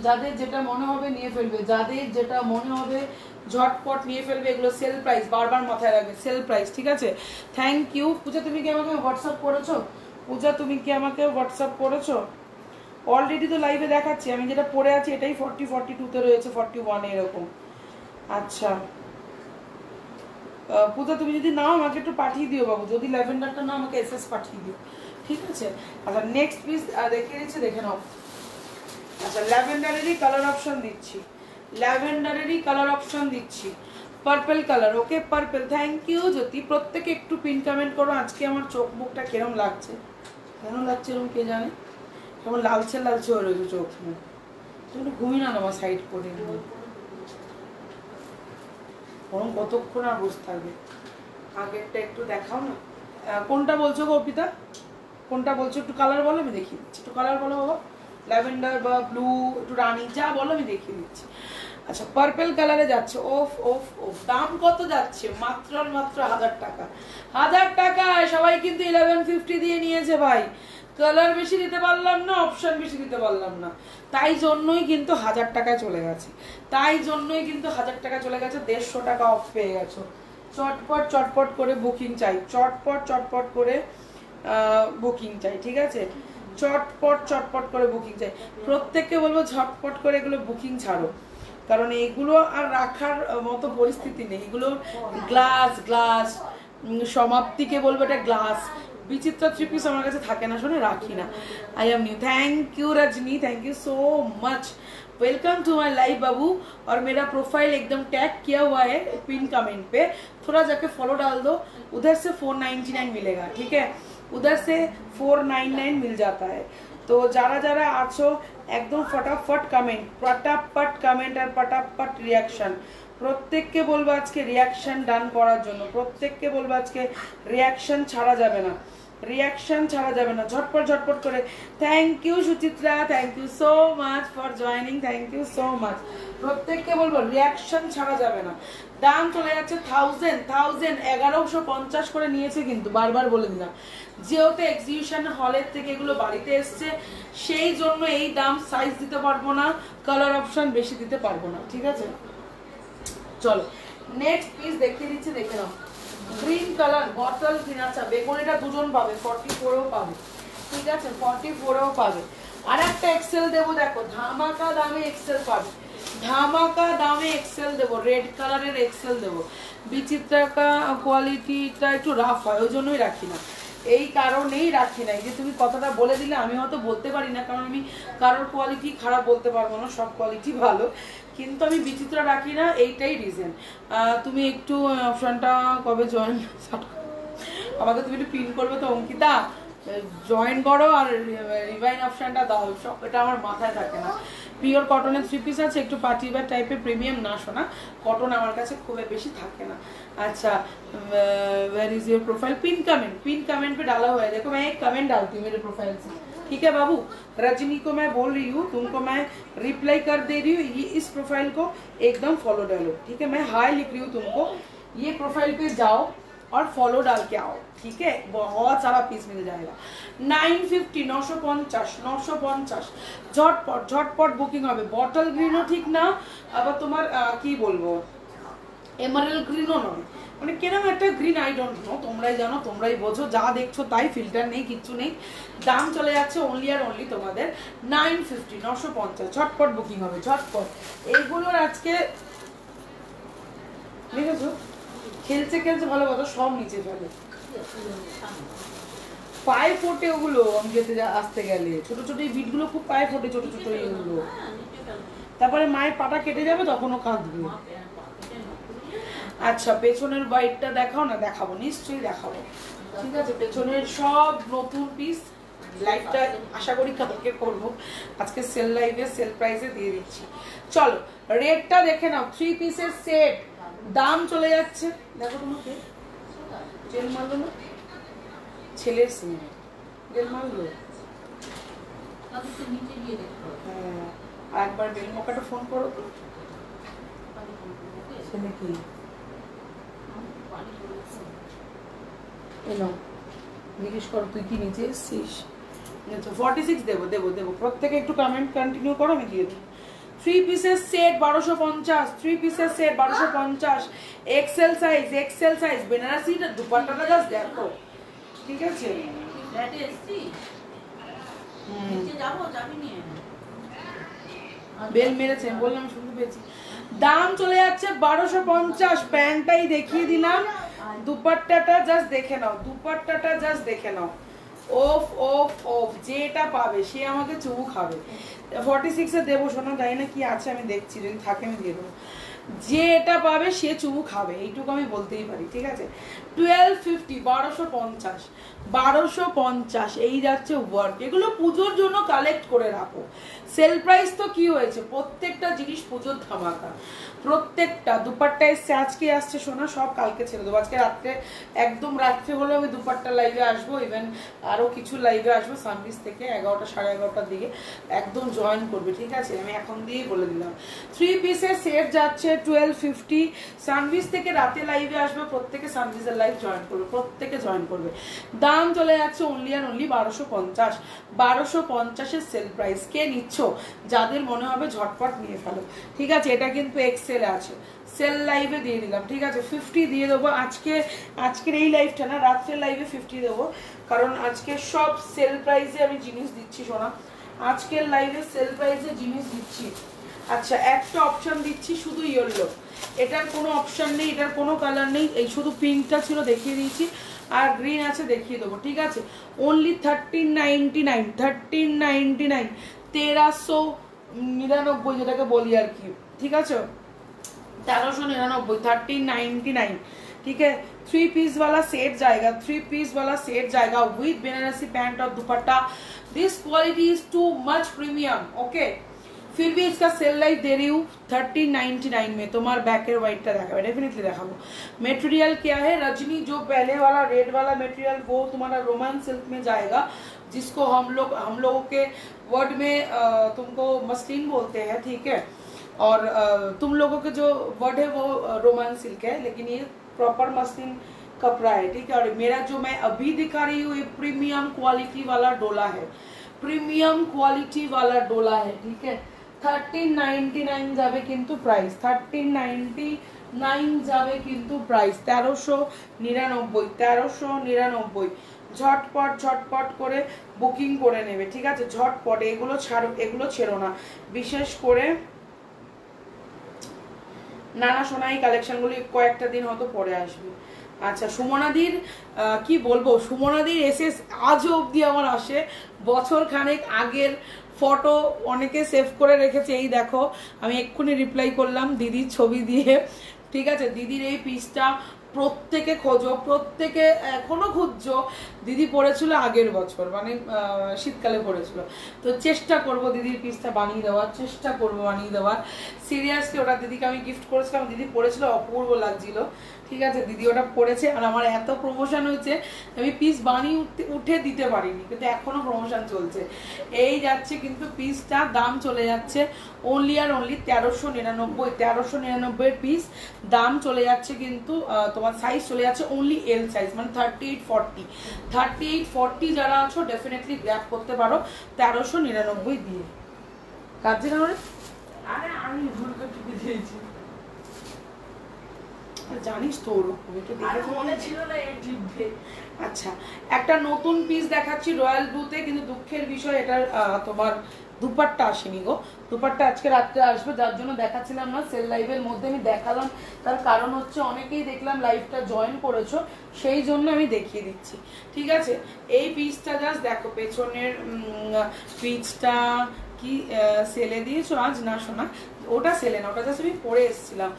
যাদের যেটা মনে হবে নিয়ে ফেলবে, যাদের যেটা মনে হবে ঝটপট নিয়ে ফেলবে। এগুলো সেল প্রাইস, বারবার মাথায় রাখবে সেল প্রাইস, ঠিক আছে। Thank you. পূজা তুমি কি আমাকে হোয়াটসঅ্যাপ করেছো? পূজা তুমি কি আমাকে হোয়াটসঅ্যাপ করেছো? অলরেডি তো লাইভে দেখাচ্ছি, আমি যেটা পরে আছি এটাই 40 42 তে রয়েছে, 41 এরকম। আচ্ছা পূজা তুমি যদি নাও আমাকে একটু পাঠিয়ে দিও বাবু, যদি ল্যাভেন্ডারটা নাও আমাকে এসএস পাঠিয়ে দিও, ঠিক আছে। আচ্ছা নেক্সট পিস দেখিয়ে দিচ্ছি, দেখে নাও। আচ্ছা ল্যাভেন্ডারেরই কালার অপশন দিচ্ছি, ল্যাভেন্ডারেরই কালার অপশন দিচ্ছি, purple colour. Okay purple, thank you Jyoti. প্রত্যেকে একটু পিন কমেন্ট করো। আজকে আমার চোখ মুখটা কিরম লাগছে, কেন লাগছে এরকম কে জানে, কেমন লালচে লালচে হয়ে রয়েছে চোখ মুখ। তুমি ঘুমিয়ে না আমার সাইড করে, বরং কতক্ষণ আর বসে থাকবে। আগেরটা একটু দেখাও না, কোনটা বলছো গো অর্পিতা, কোনটা বলছো একটু কালার বলো, আমি দেখিয়ে দিচ্ছি। একটু কালার বলো বাবা, ল্যাভেন্ডার বা ব্লু, একটু রানী যা বলো আমি দেখিয়ে দিচ্ছি। আচ্ছা পার্পল কালারে যাচ্ছে, ওফ ওফ ওফ। দাম কত যাচ্ছে? মাত্র আর মাত্র 1000 টাকা, 1000 টাকায়। সবাই কিন্তু 1150 দিয়ে নিয়েছে ভাই। কালার বেশি দিতে পারলাম না, অপশন বেশি দিতে পারলাম না, তাই জন্যই কিন্তু 1000 টাকায় চলে গেছে, তাই জন্যই কিন্তু 1000 টাকা চলে গেছে। 150 টাকা অফ পেয়ে গেছো। চটপট চটপট করে বুকিং চাই, চটপট চটপট করে বুকিং চাই, ঠিক আছে। চটপট চটপট করে বুকিং চাই। প্রত্যেককে বলবো ঝটপট করে এগুলো বুকিং ছাড়ো, কারণ এগুলো আর রাখার মতো পরিস্থিতি নেই। এগুলো গ্লাস গ্লাস সমাপ্তিকে বলবো এটা গ্লাস। বিচিত্রা 3 পিস আমার কাছে থাকে না, শুনে রাখি না। I am new. Thank you Rajni, thank you so much. Welcome to my live बाबू। और मेरा प्रोफाइल एकदम टैग किया हुआ है पिन कमेंट पे, थोड़ा जाके फॉलो डाल दो। उधर से 499 मिलेगा, ठीक है, उधर से 499 मिल जाता है। तो যারা যারা আছো একদম ফটাফট কমেন্ট, পটাপট কমেন্ট আর পটাপট রিয়াকশন। প্রত্যেককে বলবো আজকে রিয়াকশন ডান করার জন্য, প্রত্যেককে বলবো আজকে রিয়াকশন ছাড়া যাবে না, রিয়াকশন ছাড়া যাবে না, ঝটপট ঝটপট করে। Thank you Suchitra, thank you so much for joining, thank you so much. প্রত্যেককে বলবো রিয়াকশন ছাড়া যাবে না। দাম চলে যাচ্ছে 1150 করে নিয়েছে, কিন্তু বারবার বলে দিলাম যেহেতু এক্সিবিশন হলের থেকে এগুলো বাড়িতে এসছে, সেই জন্য এই দাম। সাইজ দিতে পারবো না, কালার অপশন বেশি দিতে পারবো না, ঠিক আছে। চলো নেক্সট পিস দেখিয়ে দিচ্ছি, দেখে নাও। Green colour bottle green. আচ্ছা বেগুনিটা দুজন পাবে, 44ও পাবে, ঠিক আছে, 44ও পাবে। আর একটা এক্সেল দেবো, দেখো ধামাকা দামে এক্সেল পাবে, ধামাকা দামে এক্সেল দেবো, রেড কালারের এক্সেল দেবো। বিচিত্রা কোয়ালিটিটা একটু রাফ হয়, ওই জন্যই রাখি না, এই কারণেই রাখি না। এই যে তুমি কথাটা বলে দিলে, আমি হয়তো বলতে পারি না, কারণ আমি কারোর কোয়ালিটি খারাপ বলতে পারবো না, সব কোয়ালিটি ভালো, কিন্তু আমি বিচিত্রা রাখি না, এইটাই রিজন। তুমি একটু অপশনটা কবে জয়েন, আমাকে তুমি একটু পিন করবে তো অঙ্কিতা, জয়েন করো আর রিভাইন অপশনটা দাও, সব এটা আমার মাথায় থাকে না। পিওর কটনের 3 পিস আছে, একটু পার্টি ওয়্যার টাইপের, প্রিমিয়াম না শোনা, কটন আমার কাছে খুব বেশি থাকে না। अच्छा where is your profile? Pin comment पे डाला हुआ है, देखो मैं एक कमेंट डालती हूँ मेरे प्रोफाइल से, ठीक है बाबू। रजनी को मैं बोल रही हूँ, तुमको मैं रिप्लाई कर दे रही हूँ, ये इस प्रोफाइल को एकदम फॉलो डालो, ठीक है। मैं हाय लिख रही हूँ तुमको, ये प्रोफाइल पे जाओ और फॉलो डाल के आओ, ठीक है, बहुत सारा पीस मिल जाएगा। 950 950 झटपट झटपट बुकिंग হবে। বটল গ্রিনও ঠিক না, আবার তোমার কি বলবো এমারেল গ্রিনও নয়, মানে কিরকম একটা গ্রিন, আই ডোন্ট নো, তোমরাই জানো, তোমরাই বোঝো, যা দেখছো তাই, ফিল্টার নেই, কিচ্ছু নেই। দাম চলে যাচ্ছে অনলি আর অনলি তোমাদের 950, 950। ঝটপট বুকিং হবে, ঝটপট। এইগুলোর আজকে দেখেছো খেলছে খেলছে, ভালো কথা, সব নিচে ফেলে, পায়ে ফোটে ওগুলো। আমি যেতে আসতে গেলে ছোট ছোট এই বিটগুলো খুব পায়ে ফোটে, ছোট ছোট এইগুলো। তারপরে মায়ের পাটা কেটে যাবে, তখনও কাঁদবে। আচ্ছা পেছনের বাইটটা দেখাও না। দেখাবো, নিশ্চয়ই দেখাবো, ঠিক আছে। পেছনের সব নতুন পিস। লাইভটা আশা করি কালকে করবো, আজকে সেল লাইভে সেল প্রাইসে দিয়ে দিচ্ছি। চলো রেটটা দেখে নাও। 3 পিসের সেট, দাম চলে যাচ্ছে, দেখো তোমাকে জেল মারলো না, ছেলের সিনে জেল মারলো। হ্যাঁ, আর একবার বেলমোকাটা ফোন করো তো। ছেলে কি এলো জিজ্ঞেস করো, তুই কি নিচে এসছিস? 46 দেবো দেবো দেবো, প্রত্যেকে একটু কমেন্ট কন্টিনিউ করো, আমি দিয়ে দেবো। 3 পিসের সেট 1250, 3 পিসের সেট 1250, এক্সেল সাইজ বেনারসি। দুপাট্টাটা জাস্ট দেখো, ঠিক আছে। বেল মেরেছে, বললাম শুনতে পেয়েছি। দাম চলে যাচ্ছে 1250। প্যান্টটাই দেখিয়ে দিলাম, দুপাট্টাটা জাস্ট দেখে নাও, দুপাট্টাটা জাস্ট দেখে নাও। ওফ ওফ ওফ, যেটা পাবে সে আমাকে চুমু খাবে। 46 এ দেবো শোনা, জানি না কি আছে, আমি দেখছি, যদি থাকে আমি দিয়ে দেবো। যে এটা পাবে সে চুমু খাবে, এইটুকু আমি বলতেই পারি, ঠিক আছে। 1250, 1250, 1250 এই যাচ্ছে ওয়ার্ক। এগুলো পুজোর জন্য কালেক্ট করে রাখো। সেল প্রাইস তো কি হয়েছে, প্রত্যেকটা জিনিস পুজোর ধামাকা, প্রত্যেকটা। দুপাট্টা এসছে, আজকে আসছে সোনা, সব কালকে ছেড়ে দেবো। আজকে রাত্রে, একদম রাত্রে হলেও আমি দুপাট্টা লাইভে আসবো, ইভেন আরও কিছু লাইভে আসবো সানবিস থেকে 11টা সাড়ে 11টার দিকে একদম জয়েন করবে, ঠিক আছে। আমি এখন দিয়েই বলে দিলাম। 3 পিসের সেট যাচ্ছে 1250। সানবিস থেকে রাতে লাইভে আসবে, প্রত্যেকে সানবিসের লাইভ জয়েন করবে, প্রত্যেকে জয়েন করবে। দাম চলে যাচ্ছে অনলি আর অনলি 1250। 1250-এর সেল প্রাইস। কে নিচ্ছ? যাদের মনে হবে ঝটপট নিয়ে ফেলো, ঠিক আছে। এটা কিন্তু এক্সেল আছে, সেল লাইভে দিয়ে দিলাম, ঠিক আছে। 50 দিয়ে দেবো আজকের এই লাইভটা না, রাত্রের লাইভে 50 দেবো, কারণ আজকে সব সেল প্রাইসে আমি জিনিস দিচ্ছি সোনা, আজকের লাইভে সেল প্রাইসে জিনিস দিচ্ছি। আচ্ছা একটা অপশন দিচ্ছি, শুধু ইয়েলো, এটার কোনো অপশন নেই, এটার কোনো কালার নেই, এই শুধু পিঙ্কটা ছিল দেখিয়ে দিয়েছি, আর গ্রিন আছে দেখিয়ে দেবো, ঠিক আছে। অনলি 1399, 1399, 1399 যেটাকে বলি আর কি, ঠিক আছে। 1399, 1399, ठीक है। 3 पीस वाला सेट जाएगा, 3 पीस वाला सेट जाएगा विद बनारसी पैंट और दुपट्टा। This quality is too much premium, okay. फिर भी इसका सेल लाइफ दे रही हूँ 1399 में। तुम्हारा बैकर व्हाइट का देखा, डेफिनेटली देखा। मटेरियल क्या है, रजनी जो पहले वाला रेड वाला मटेरियल, वो तुम्हारा रोमान सिल्क में जाएगा, जिसको हम लोगों के वर्ड में तुमको मसलिन बोलते हैं, ठीक है। और तुम लोगों के जो वर्ड है वो रोमान सिल्क है, लेकिन ये प्रॉपर मसलिन कपड़ा है, ठीक है। और मेरा जो मैं अभी दिखा रही हूँ ये प्रीमियम क्वालिटी वाला डोला है, प्रीमियम क्वालिटी वाला डोला है, ठीक है। 1399 যাবে কিন্তু প্রাইস, 1399 যাবে কিন্তু প্রাইস, 1399, 1399। ঝটপট করে বুকিং করে নেবে, ঠিক আছে। ঝটপট, এগুলো ছেড়ো না, বিশেষ করে নানা সোনাই কালেকশনগুলি কয়েকটা দিন হয়তো পরে আসবে। আচ্ছা সুমনাদির কি বলবো, সুমনাদির এসএস আজও অবধি আমার আসে, বছর খানেক আগের ফটো অনেকে সেভ করে রেখেছে। এই দেখো আমি এক্ষুনি রিপ্লাই করলাম দিদির ছবি দিয়ে, ঠিক আছে। দিদির এই পিসটা প্রত্যেকে খোঁজো, প্রত্যেকে এখনো খুঁজছো। দিদি পড়েছিল আগের বছর, মানে শীতকালে পড়েছিল, তো চেষ্টা করব দিদির পিসটা বানিয়ে দেওয়ার, চেষ্টা করব বানিয়ে দেওয়ার। সিরিয়াসলি ওটা দিদিকে আমি গিফট করেছিলাম, দিদি পড়েছিল, অপূর্ব লাগছিল, ঠিক আছে। দিদি ওটা পড়েছে, আর আমার এত প্রমোশন হয়েছে আমি পিস বানিয়ে উঠে দিতে পারিনি, কিন্তু এখনো প্রমোশন চলছে। এই যাচ্ছে কিন্তু পিসটা, দাম চলে যাচ্ছে অনলি আর অনলি 1399, 1399 পিস দাম চলে যাচ্ছে কিন্তু। তোমার সাইজ চলে যাচ্ছে অনলি এল সাইজ, মানে 38-40, 38-40 যারা আছো ডেফিনেটলি গ্র্যাব করতে পারো 1399 দিয়ে। কাজে না, আরে আমি ভুল করে টিপে দিয়েছি। জানিস তো ওরকম একটু দেখে মনে ছিল না এই ট্রিপে। আচ্ছা একটা নতুন পিস দেখাচ্ছি রয়্যাল ব্লুতে, কিন্তু দুঃখের বিষয় এটার তোমার দুপাট্টা আসেনি গো। দুপাট্টা আজকে রাত্রে আসবে, যার জন্য দেখাচ্ছিলাম না। সেল লাইভের মধ্যে আমি দেখালাম, তার কারণ হচ্ছে অনেকেই দেখলাম লাইভটা জয়েন করেছো, সেই জন্য আমি দেখিয়ে দিচ্ছি। ঠিক আছে, এই পিসটা জাস্ট দেখো, পেছনের পিসটা কি সেলে দিয়েছো আজ? না শোনা, ওটা সেলে না, ওটা জাস্ট আমি পরে এসেছিলাম।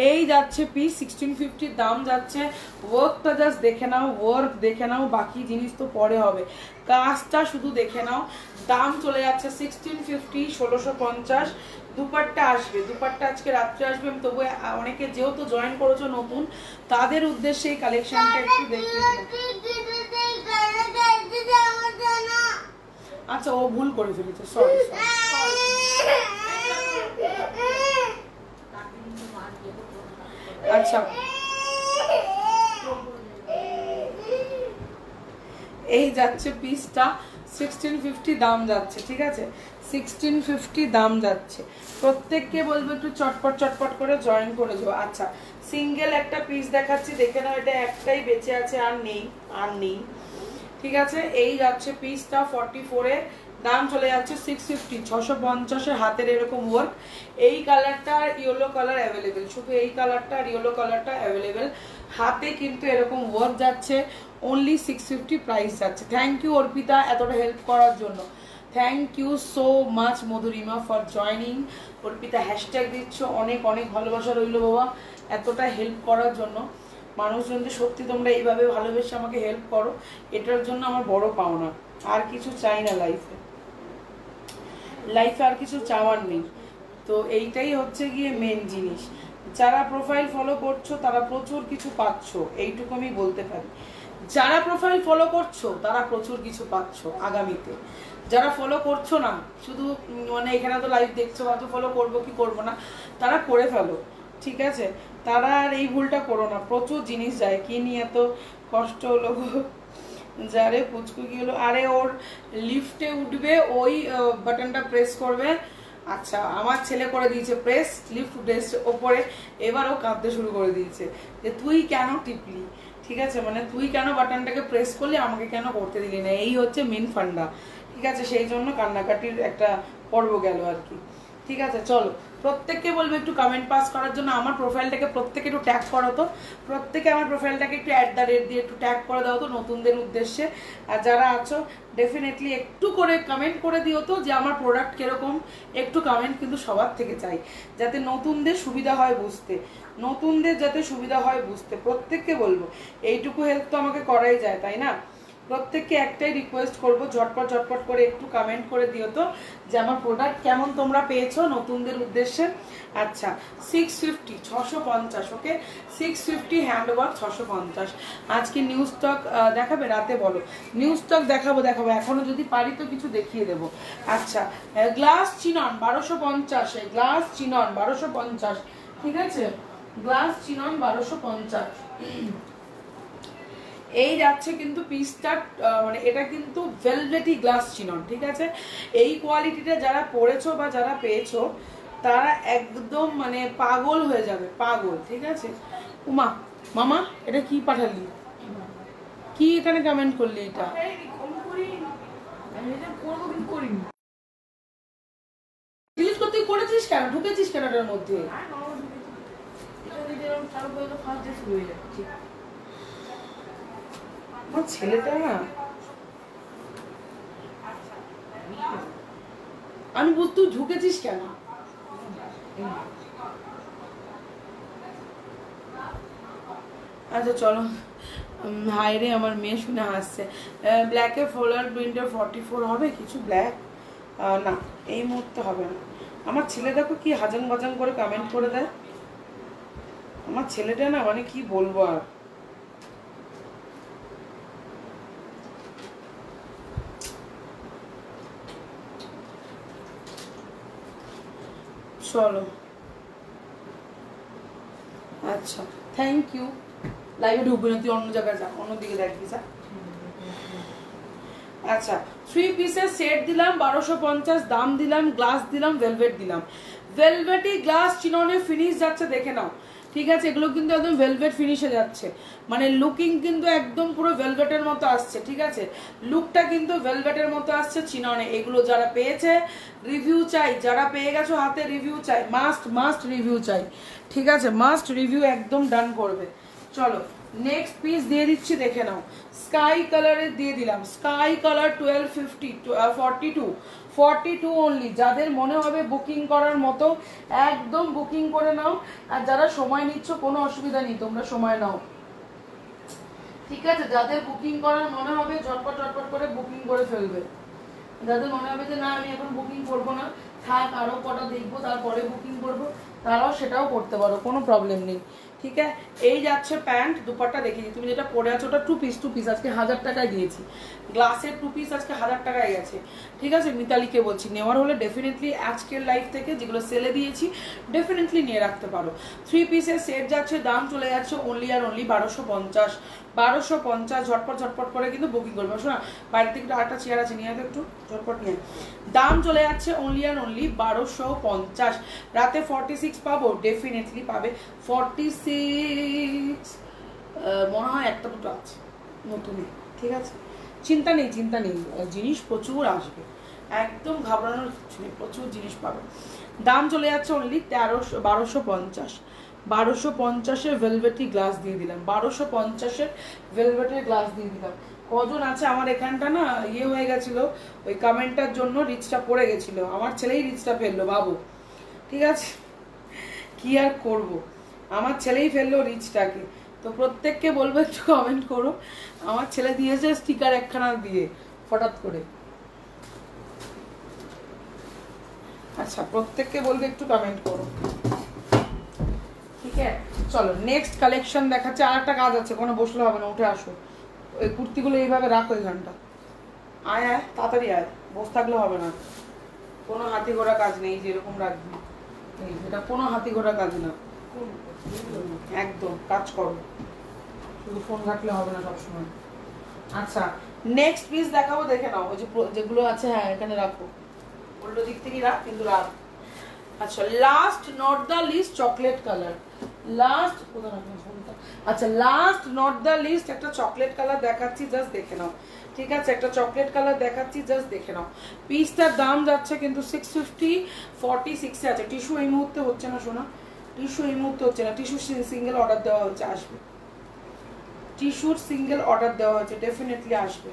এই যাচ্ছে পিস 1650 দাম যাচ্ছে। ওয়ার্কটা জাস্ট দেখে নাও, ওয়ার্ক দেখে নাও, বাকি জিনিস তো পরে হবে, কাজটা শুধু দেখে নাও। দাম চলে যাচ্ছে 1650, 1650। দুপাট্টা আসবে, দুপাট্টা আজকে রাত্রে আসবে। আমি তবু অনেকে যেহেতু জয়েন করেছো নতুন, তাদের উদ্দেশ্যে এই কালেকশনটা একটু দেখে। আচ্ছা ও ভুল করে ফেলেছে, সরি। আচ্ছা এই যাচ্ছে পিসটা 1650 দাম যাচ্ছে। ঠিক আছে, 1650 দাম যাচ্ছে। প্রত্যেককে বলবো একটু চটপট চটপট করে জয়েন করে যাও। আচ্ছা সিঙ্গেল একটা পিস দেখাচ্ছি, দেখে নাও। এটা একটাই বেঁচে আছে, আর নেই। ঠিক আছে, এই যাচ্ছে পিসটা 44-এ, দাম চলে যাচ্ছে 650, 650-এর হাতের এরকম ওয়ার্ক। এই কালারটা আর ইয়েলো কালার অ্যাভেলেবেল, শুধু এই কালারটা আর ইয়েলো কালারটা অ্যাভেলেবেল। হাতে কিন্তু এরকম ওয়ার্ক যাচ্ছে, অনলি 650 প্রাইস যাচ্ছে। থ্যাংক ইউ অর্পিতা এতটা হেল্প করার জন্য, thank you so much Madhurima for joining. Arpita hashtag দিচ্ছ, অনেক অনেক ভালোবাসা রইল বাবা এতটা হেল্প করার জন্য। মানুষজন যে সত্যি তোমরা এইভাবে ভালোবেসে আমাকে হেল্প করো, এটার জন্য আমার বড় পাওনা। আর কিছু চাই না লাইফে আর কিছু চাওয়ার নেই। তো এইটাই হচ্ছে গিয়ে মেন জিনিস। যারা প্রোফাইল ফলো করছো তারা প্রচুর কিছু পাচ্ছ, এইটুকু আমি বলতে পারি। যারা প্রোফাইল ফলো করছো তারা প্রচুর কিছু পাচ্ছ আগামীতে। যারা ফলো করছো না, শুধু মানে এখানে তো লাইভ দেখছো, হয়তো ফলো করবো কি করবো না, তারা করে ফেলো। ঠিক আছে, তারা আর এই ভুলটা করো না। প্রচুর জিনিস যায়, কি নিয়ে এত কষ্ট হলো যারে পুচকু কি হলো? আরে ওর লিফটে উঠবে, ওই বাটনটা প্রেস করবে। আচ্ছা আমার ছেলে করে দিয়েছে প্রেস, লিফট উঠেছে ওপরে, এবার ও কাঁদতে শুরু করে দিয়েছে যে তুই কেন টিপলি। ঠিক আছে, মানে তুই কেন বাটনটাকে প্রেস করলি, আমাকে কেন করতে দিলি না, এই হচ্ছে মেন ফান্ডা। ঠিক আছে, সেই জন্য কান্নাকাটির একটা পর্ব গেল আর কি। ঠিক আছে, চলো প্রত্যেককে বলবো একটু কমেন্ট পাস করার জন্য। আমার প্রোফাইলটাকে প্রত্যেকে একটু ট্যাগ করো তো, প্রত্যেকে আমার প্রোফাইলটাকে একটু @, দিয়ে একটু ট্যাগ করে দাও তো নতুনদের উদ্দেশ্যে। আর যারা আছো ডেফিনেটলি একটু করে কমেন্ট করে দিও তো যে আমার প্রোডাক্ট কিরকম। একটু কমেন্ট কিন্তু সবার থেকে চাই, যাতে নতুনদের সুবিধা হয় বুঝতে, প্রত্যেককে বলবো। এইটুকু হেল্প তো আমাকে করাই যায়, তাই না? প্রত্যেককে একটাই রিকোয়েস্ট করবো, ঝটপট করে একটু কমেন্ট করে দিও তো যে আমার প্রোডাক্ট কেমন তোমরা পেয়েছো নতুনদের উদ্দেশ্যে। আচ্ছা 650, 650, ওকে 650 হ্যান্ড ওয়ার্ক 650। আজকে নিউ স্টক দেখাবে রাতে? বলো নিউ স্টক দেখাবো, এখনো যদি পারি তো কিছু দেখিয়ে দেবো। আচ্ছা গ্লাস চিনন 1250, গ্লাস চিনন 1250। ঠিক আছে, গ্লাস চিনন 1250। এই যাচ্ছে কিন্তু পিসটা, মানে এটা কিন্তু ভেলভেটি গ্লাস চিনন। ঠিক আছে, এই কোয়ালিটিটা যারা পরেছো বা যারা পেয়েছো তারা একদম মানে পাগল হয়ে যাবে, পাগল। ঠিক আছে, উমা মামা এটা কি পাঠালি, কি এখানে কমেন্ট করলি? এটা ডিলিট করতে করেছিস কেন, ঢুকেছিস কেন এটার মধ্যে? আমার ছেলেটা না, আমি বুঝ, তুই ঢুকেছিস কেন? আচ্ছা চলো, হাই রে আমার মেয়ে শুনে হাসছে। ব্ল্যাকে ফ্লোরাল প্রিন্টের 44 হবে কিছু ব্ল্যাক? না এই মুহূর্তে হবে না। আমার ছেলে দেখো কি হাজাং বাজাং করে কমেন্ট করে দেয়। আমার ছেলেটা না মানে কি বলবো আর। চলো আচ্ছা থ্যাংক ইউ। লাইভে ঢুকবি না, তুই অন্য জায়গায় যা, অন্যদিকে দেখবি যা। আচ্ছা 3 পিসের সেট দিলাম 1250, দাম দিলাম, গ্লাস দিলাম, ভেলভেট দিলাম। ভেলভেটি গ্লাস চিননে ফিনিশ যাচ্ছে, দেখে নাও। ঠিক আছে, এগুলো কিন্তু একদম ভেলভেট ফিনিশে যাচ্ছে, মানে লুকিং কিন্তু একদম পুরো ভেলভেটের মতো আসছে। ঠিক আছে, লুকটা কিন্তু ভেলভেটের মতো আসছে চিননে। এগুলো যারা পেয়েছে রিভিউ চাই, যারা পেয়ে গেছো হাতে রিভিউ চাই, মাস্ট রিভিউ চাই। ঠিক আছে, মাস্ট রিভিউ একদম ডান করবে। চলো নেক্সট পিস দিয়ে দিচ্ছি, দেখে নাও। স্কাই কালারের দিয়ে দিলাম, স্কাই কালার 1250 42 অনলি। যাদের মনে হবে বুকিং করার মতো একদম বুকিং করে নাও, আর যারা সময় নিচ্ছ কোনো অসুবিধা নেই, তোমরা সময় নাও। ঠিক আছে, যাদের বুকিং করার মনে হবে ঝটপট করে বুকিং করে ফেলবে। যাদের মনে হবে যে না আমি এখন বুকিং করবো না, থাক আরও কটা দেখবো তারপরে বুকিং করবো, তারাও সেটাও করতে পারো, কোনো প্রবলেম নেই। ঠিক আছে, এই যাচ্ছে প্যান্ট। দুপাট্টা দেখিয়ে, তুমি যেটা পরে আছো ওটা টু পিস আজকে 1000 টাকায় দিয়েছি। গ্লাসের 2 পিস আজকে 1000 টাকায় গেছে। ঠিক আছে, মিতালিকে বলছি নেওয়ার হলে ডেফিনেটলি আজকের লাইফ থেকে যেগুলো সেলে দিয়েছি ডেফিনেটলি নিয়ে রাখতে পারো। 3 পিসের সেট যাচ্ছে, দাম চলে যাচ্ছে অনলি আর অনলি 1250। ঝটপট করে কিন্তু বুকিং করবে। শোনা, বাইরে থেকে আরেকটা চেয়ার আছে, নিয়ে একটু ঝটপট নিয়ে। দাম চলে যাচ্ছে অনলি আর অনলি 1250। রাতে 46 পাবো, ডেফিনেটলি পাবে 46, মনে হয় একটা দুটো আছে নতুনই। ঠিক আছে, চিন্তা নেই জিনিস প্রচুর আসবে, একদম ঘাবড়ানোর কিছু নেই, প্রচুর জিনিস পাবে। দাম চলে যাচ্ছে অনলি 1250। 1250-এর ভেলভেটি গ্লাস দিয়ে দিলাম, 1250-এর ভেলভেটের গ্লাস দিয়ে দিলাম। কজন আছে আমার এখানটা না ইয়ে হয়ে গেছিলো, ওই কমেন্টটার জন্য রিচটা পড়ে গেছিলো, আমার ছেলেই রিচটা ফেললো বাবু। ঠিক আছে, কি আর করব, আমার ছেলেই ফেললো রিচটাকে। তো প্রত্যেককে বলবো একটু কমেন্ট করো, আমার ছেলে দিয়েছে স্টিকার একখানা দিয়ে হঠাৎ করে। আচ্ছা, প্রত্যেককে বলবো একটু কমেন্ট করো। ঠিক আছে, চলো নেক্সট কালেকশন দেখাচ্ছে। আর একটা কাজ আছে, কোনো বসলে হবে না, উঠে আসো। ওই কুর্তিগুলো এইভাবে রাখো এখানটা। আয় তাড়াতাড়ি আয়, বসে থাকলে হবে না, কোনো হাতি ঘোড়া কাজ নেই, যেরকম রাখবি এটা কোনো হাতি ঘোড়া কাজ না, একদম কাজ করো, শুধু ফোন রাখলে হবে না সবসময়। আচ্ছা নেক্সট পিস দেখাবো, দেখে নাও। ওই যে যেগুলো আছে, হ্যাঁ এখানে রাখো, উল্টো দিক থেকে রাখ, কিন্তু রাখ। আচ্ছা last not the list chocolate colour, last কোথায় রাখলাম ফোনটা? আচ্ছা লাস্ট নট দ্য লিস্ট একটা চকলেট কালার দেখাচ্ছি, জাস্ট দেখে নাও। ঠিক আছে, একটা চকলেট কালার দেখাচ্ছি, জাস্ট দেখে নাও। পিসটার দাম যাচ্ছে কিন্তু 650, 46-এ আছে। টিস্যু এই মুহূর্তে হচ্ছে না শোনা, টিস্যু এই মুহূর্তে হচ্ছে না, টিস্যু সিঙ্গেল অর্ডার দেওয়া হচ্ছে, আসবে। টিস্যুর সিঙ্গেল অর্ডার দেওয়া হচ্ছে, ডেফিনেটলি আসবে।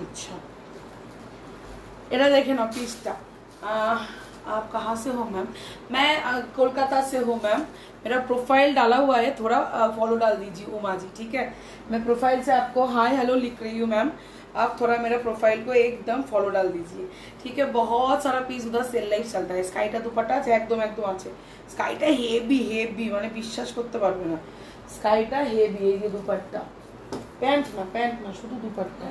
अच्छा एरा देखे ना पीसटा। आप कहाँ से हो मैम? मैं कोलकाता से हूँ मैम। मेरा प्रोफाइल डाला हुआ है, थोड़ा फॉलो डाल दीजिए उमा जी। ठीक है, मैं प्रोफाइल से आपको हाय हेलो लिख रही हूँ मैम, आप थोड़ा मेरा प्रोफाइल को एकदम फॉलो डाल दीजिए। ठीक है, बहुत सारा पीस उधर सेल लाइफ चलता है। स्काईटा दुपट्टा আছে একদম আছে, স্কাইটা হেভি মানে বিশ্বাস করতে পারবে না, স্কাইটা হেভি। এই যে দুপাট্টা, প্যান্ট না শুধু দুপাট্টা,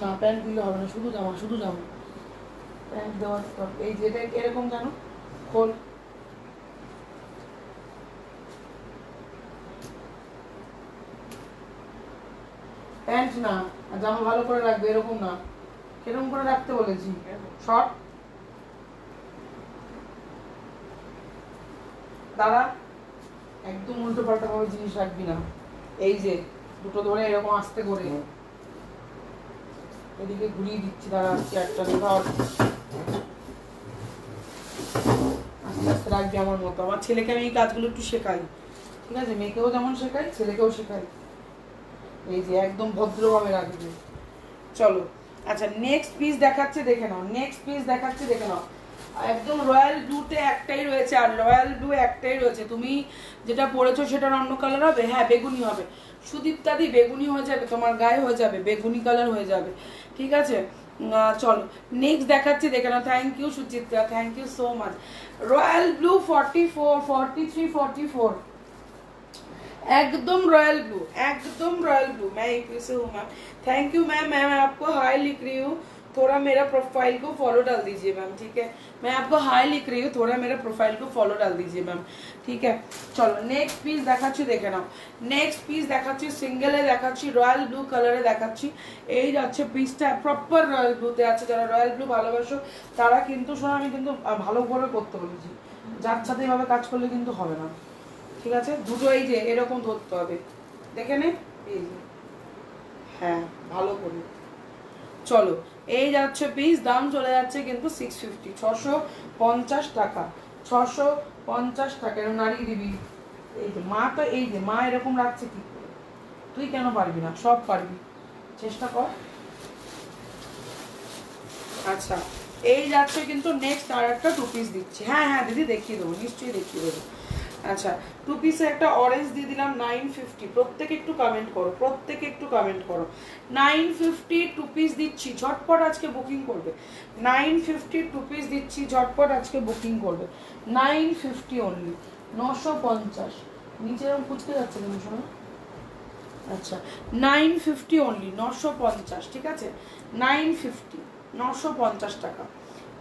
না প্যান্ট দিলে হবে না, শুধু জামা প্যান্ট দেওয়ার। এই যেটা এরকম জানো, খোল, প্যান্ট না, জামা ভালো করে রাখবে, এরকম না, কিরকম করে রাখতে বলেছি, শর্ট। দাদা একদম উল্টো পাল্টা ভাবে জিনিস রাখবি না। এই যে দুটো ধরে এরকম আস্তে করে এদিকে ঘুরিয়ে দিচ্ছি, দাঁড়া চেয়ারটা ধর, আস্তে আস্তে রাখবি আমার মতো। আমার ছেলেকে আমি এই কাজগুলো একটু শেখাই। ঠিক আছে, মেয়েকেও যেমন শেখাই, ছেলেকেও শেখাই। এই যে একদম ভদ্রভাবে রাখবে। চলো আচ্ছা নেক্সট পিস দেখাচ্ছে, দেখে নাও। নেক্সট পিস দেখাচ্ছে, দেখে নাও। একদম রয়্যাল ব্লুতে একটাই রয়েছে, আর রয়্যাল ব্লু একটাই রয়েছে। তুমি যেটা পরেছো সেটার অন্য কালার হবে, হ্যাঁ বেগুনি হবে। সুদীপ্তাদি বেগুনি হয়ে যাবে, তোমার গায়ে হয়ে যাবে বেগুনি কালার হয়ে যাবে। ঠিক আছে, চলো নেক্সট দেখাচ্ছি, দেখে নাও। Thank you Suchitra, thank you so much. Royal blue 44, 43, 44 एकदम रॉयल ब्लू मैं एक पीस हूँ मैम। थैंक यू मैम, मैं आपको हाई लिख रही हूँ। थोड़ा मेरा प्रोफाइल को फॉलो डाल दीजिए मैम, ठीक है। मैं आपको हाई लिख रही हूँ, थोड़ा मेरा प्रोफाइल को फॉलो डाल दीजिए मैम, ठीक है। चलो नेक्स्ट পিস দেখাচ্ছি, দেখে নাও। নেক্সট পিস দেখাচ্ছি, সিঙ্গেলে দেখাচ্ছি, রয়্যাল ব্লু কালারে দেখাচ্ছি। এই যাচ্ছে পিসটা, প্রপার রয়্যাল ব্লুতে আছে। যারা রয়্যাল ব্লু ভালোবাসো তারা কিন্তু শোনো, আমি কিন্তু ভালো করে করতে বলেছি, যার সাথে এভাবে কাজ করলে কিন্তু হবে না, ঠিক আছে। দুটো এই যে এরকম ধরতে হবে, দেখে নে, এই যে, হ্যাঁ ভালো করে। চলো এই যাচ্ছে পিস, দাম চলে যাচ্ছে কিন্তু 650, 650 টাকা, 650 টাকা। এরকম নাড়িয়ে দিবি, এই যে মা, তো এই যে মা এরকম রাখছে কি করে, তুই কেন পারবি না, সব পারবি, চেষ্টা কর। আচ্ছা এই যাচ্ছে কিন্তু নেক্সট আর একটা 2 পিস দিচ্ছি। হ্যাঁ হ্যাঁ দিদি দেখিয়ে দেবো, নিশ্চয়ই দেখিয়ে দেবো। আচ্ছা 2 পিসে একটা অরেঞ্জ দিয়ে দিলাম 950। প্রত্যেকে একটু কমেন্ট করো, প্রত্যেকে একটু কমেন্ট করো। 950 2 পিস দিচ্ছি, ঝটপট আজকে বুকিং করবে। 950 2 পিস দিচ্ছি, ঝটপট আজকে বুকিং করবে। 950 অনলি, 950। নিচে এরকম কুচকে যাচ্ছে কেন শোনো? আচ্ছা 950 অনলি, 950, ঠিক আছে। 950, 950 টাকা।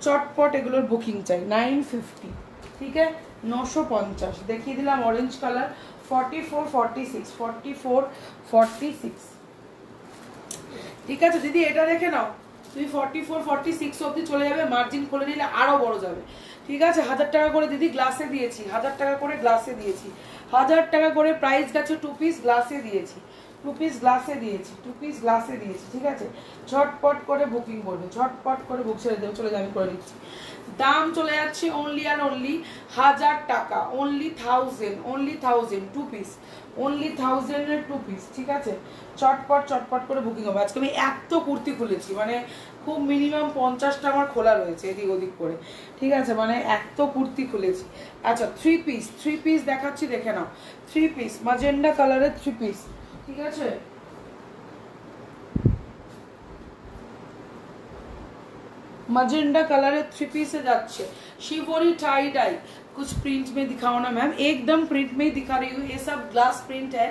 চটপট এগুলোর বুকিং চাই, 950, ঠিক আছে। 950 দেখিয়ে দিলাম। অরেঞ্জ কালার 44 46, 44 46, ঠিক আছে দিদি। এটা দেখে নাও, তুমি 44 46 অবধি চলে যাবে, মার্জিন খুলে নিলে আরো বড় যাবে, ঠিক আছে। 1000 টাকা করে দিদি গ্লাসে দিয়েছি, 1000 টাকা করে গ্লাসে দিয়েছি, 1000 টাকা করে প্রাইস গেছে। 2 পিস গ্লাসে দিয়েছি, 2 পিস গ্লাসে দিয়েছি, 2 পিস গ্লাসে দিয়েছি, ঠিক আছে। ঝটপট করে বুকিং করবে, ঝটপট করে বুক ছেড়ে দেবে, চলে যাবে, করে দিচ্ছি। দাম চলে যাচ্ছে অনলি আর অনলি 1000 টাকা, অনলি 1000, অনলি 1000 2 পিস, অনলি 1000 এর 2 পিস, ঠিক আছে। চটপট চটপট করে বুকিং হবে। আজকে আমি এত কুর্তি খুলেছি, মানে খুব মিনিমাম 50টা আমার খোলা রয়েছে এদিক ওদিক করে, ঠিক আছে, মানে এত কুর্তি খুলেছি। আচ্ছা 3 পিস, 3 পিস দেখাচ্ছি, দেখে নাও। 3 পিস ম্যাজেন্ডা কালারের 3 পিস, ঠিক আছে। मजेंडा कलर 3 पीस से जाच्छे। शिवोरी टाई डाई, कुछ प्रिंट में दिखाओ ना मैम, एकदम प्रिंट में ही दिखा रही हूँ, ये सब ग्लास प्रिंट है।